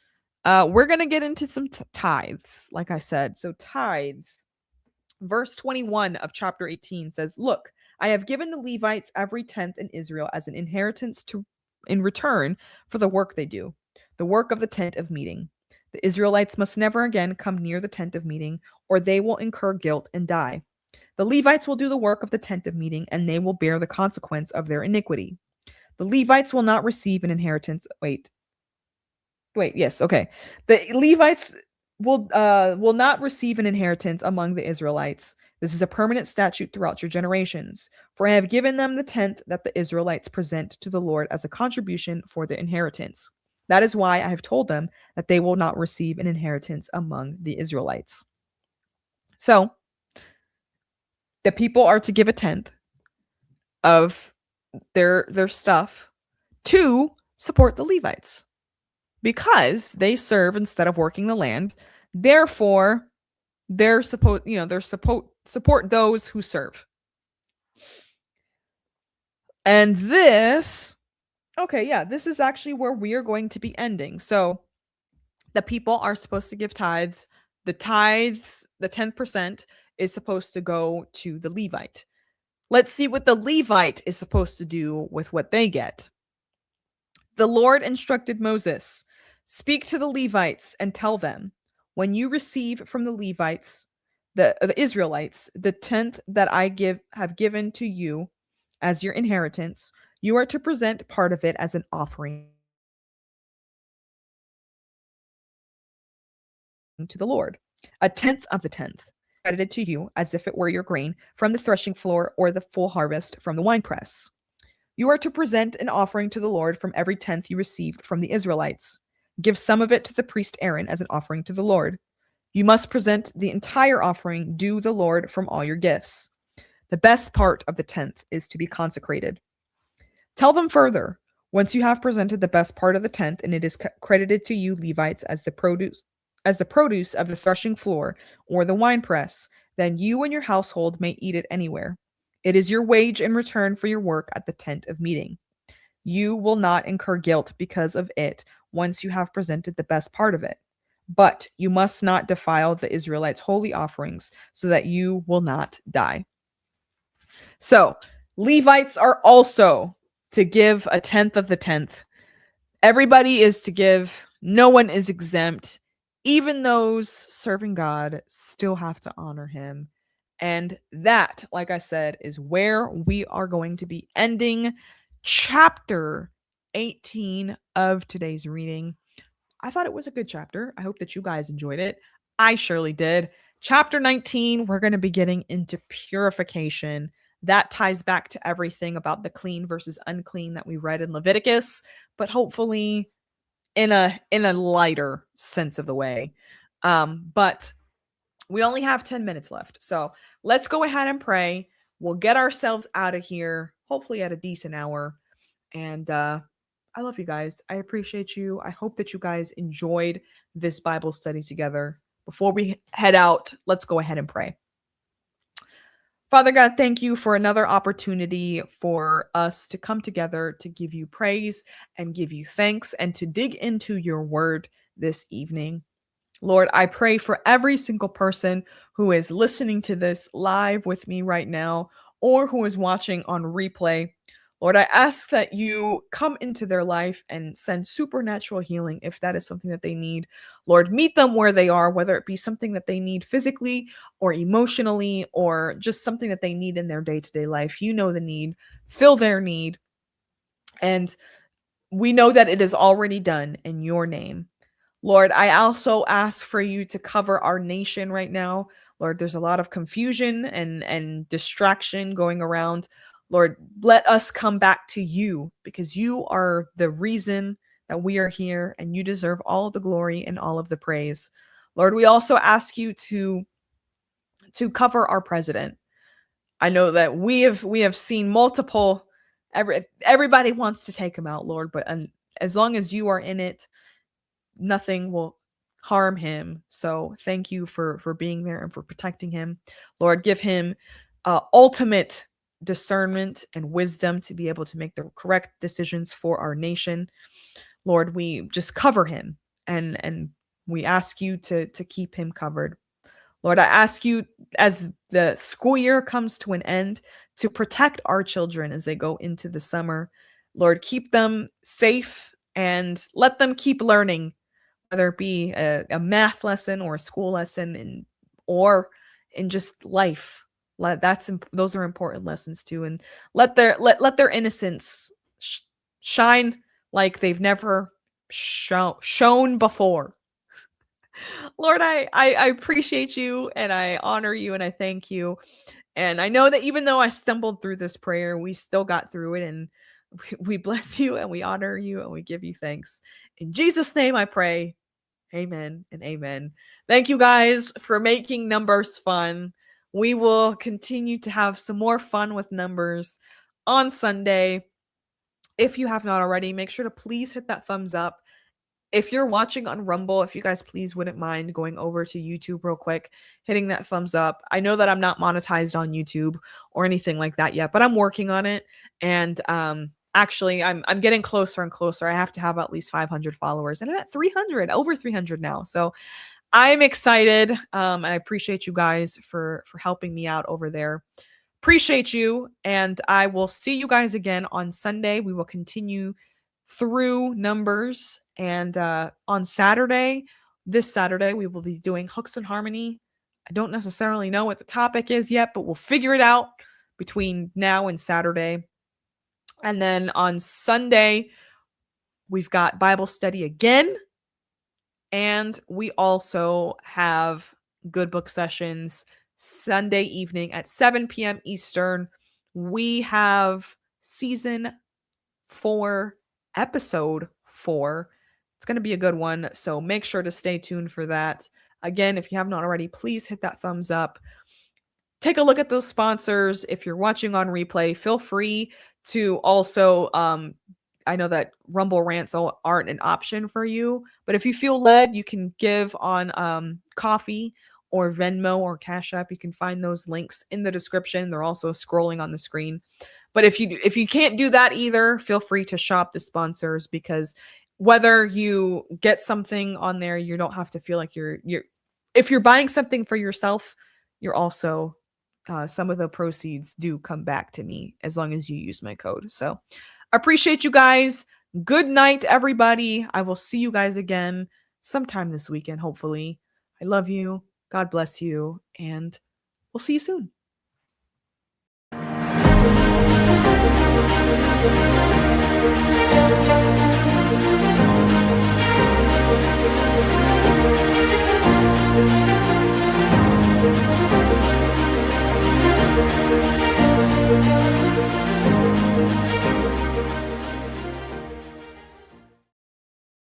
We're going to get into some tithes, like I said. So tithes, verse 21 of chapter 18 says, look, I have given the Levites every tenth in Israel as an inheritance in return for the work they do, the work of the tent of meeting. The Israelites must never again come near the tent of meeting, or they will incur guilt and die. The Levites will do the work of the tent of meeting, and they will bear the consequence of their iniquity. The Levites will not receive an inheritance. Yes, okay. The Levites will not receive an inheritance among the Israelites. This is a permanent statute throughout your generations. For I have given them the tenth that the Israelites present to the Lord as a contribution for the inheritance. That is why I have told them that they will not receive an inheritance among the Israelites. So, the people are to give a tenth of their stuff to support the Levites because they serve instead of working the land. Therefore, they're support those who serve. And this, this is actually where we are going to be ending. So the people are supposed to give tithes. The tithes, the 10% is supposed to go to the Levite. Let's see what the Levite is supposed to do with what they get. The Lord instructed Moses, speak to the Levites and tell them, when you receive from the Levites, the Israelites, the tenth that I have given to you as your inheritance, you are to present part of it as an offering to the Lord, a tenth of the tenth, credited to you as if it were your grain from the threshing floor or the full harvest from the winepress. You are to present an offering to the Lord from every tenth you received from the Israelites. Give some of it to the priest Aaron as an offering to the Lord. You must present the entire offering due the Lord from all your gifts. The best part of the tenth is to be consecrated. Tell them further, once you have presented the best part of the tenth and it is credited to you Levites as the produce of the threshing floor or the winepress, then you and your household may eat it anywhere. It is your wage in return for your work at the tent of meeting. You will not incur guilt because of it once you have presented the best part of it. But you must not defile the Israelites' holy offerings so that you will not die. So, Levites are also to give a tenth of the tenth. Everybody is to give. No one is exempt. Even those serving God still have to honor him And that, like I said, is where we are going to be ending chapter 18 of today's reading. I thought it was a good chapter. I hope that you guys enjoyed it. I surely did. Chapter 19, we're going to be getting into purification. That ties back to everything about the clean versus unclean that we read in Leviticus, but hopefully in a lighter sense of the way. But we only have 10 minutes left. So let's go ahead and pray. We'll get ourselves out of here, hopefully at a decent hour. And I love you guys. I appreciate you. I hope that you guys enjoyed this Bible study together. Before we head out, let's go ahead and pray. Father God, thank you for another opportunity for us to come together to give you praise and give you thanks and to dig into your word this evening. Lord, I pray for every single person who is listening to this live with me right now or who is watching on replay. Lord, I ask that you come into their life and send supernatural healing if that is something that they need. Lord, meet them where they are, whether it be something that they need physically or emotionally or just something that they need in their day-to-day life. You know the need, fill their need, and we know that it is already done in your name. Lord, I also ask for you to cover our nation right now. Lord, there's a lot of confusion and distraction going around. Lord, let us come back to you because you are the reason that we are here and you deserve all of the glory and all of the praise. Lord, we also ask you to cover our president. I know that we have seen multiple everybody wants to take him out, Lord, but as long as you are in it, nothing will harm him. So thank you for being there and for protecting him. Lord, give him ultimate discernment and wisdom to be able to make the correct decisions for our nation. Lord, we just cover him and we ask you to keep him covered. Lord, I ask you as the school year comes to an end to protect our children as they go into the summer. Lord, keep them safe and let them keep learning, whether it be a math lesson or a school lesson or in just life. Those are important lessons too, and let their innocence shine like they've never shown before. Lord, I appreciate you and I honor you and I thank you. And I know that even though I stumbled through this prayer, we still got through it, and we bless you and we honor you and we give you thanks. In Jesus' name I pray. Amen and amen. Thank you guys for making numbers fun. We will continue to have some more fun with numbers on Sunday. If you have not already, make sure to please hit that thumbs up. If you're watching on Rumble, if you guys please wouldn't mind going over to YouTube real quick, hitting that thumbs up. I know that I'm not monetized on YouTube or anything like that yet, but I'm working on it. And actually, I'm getting closer and closer. I have to have at least 500 followers, and I'm at 300, over 300 now. So I'm excited, and I appreciate you guys for helping me out over there. Appreciate you, and I will see you guys again on Sunday. We will continue through Numbers, and on Saturday, this Saturday, we will be doing Hooks and Harmony. I don't necessarily know what the topic is yet, but we'll figure it out between now and Saturday. And then on Sunday, we've got Bible study again. And we also have good book sessions Sunday evening at 7 p.m. Eastern. We have season 4, episode 4. It's going to be a good one, so make sure to stay tuned for that. Again, if you have not already, please hit that thumbs up. Take a look at those sponsors. If you're watching on replay, feel free to also, I know that Rumble rants aren't an option for you, but if you feel led, you can give on Coffee or Venmo or Cash App. You can find those links in the description. They're also scrolling on the screen. But if you can't do that either, feel free to shop the sponsors, because whether you get something on there, you don't have to feel like you're if you're buying something for yourself, you're also some of the proceeds do come back to me as long as you use my code. So I appreciate you guys. Good night, everybody. I will see you guys again sometime this weekend, hopefully. I love you. God bless you. And We'll see you soon.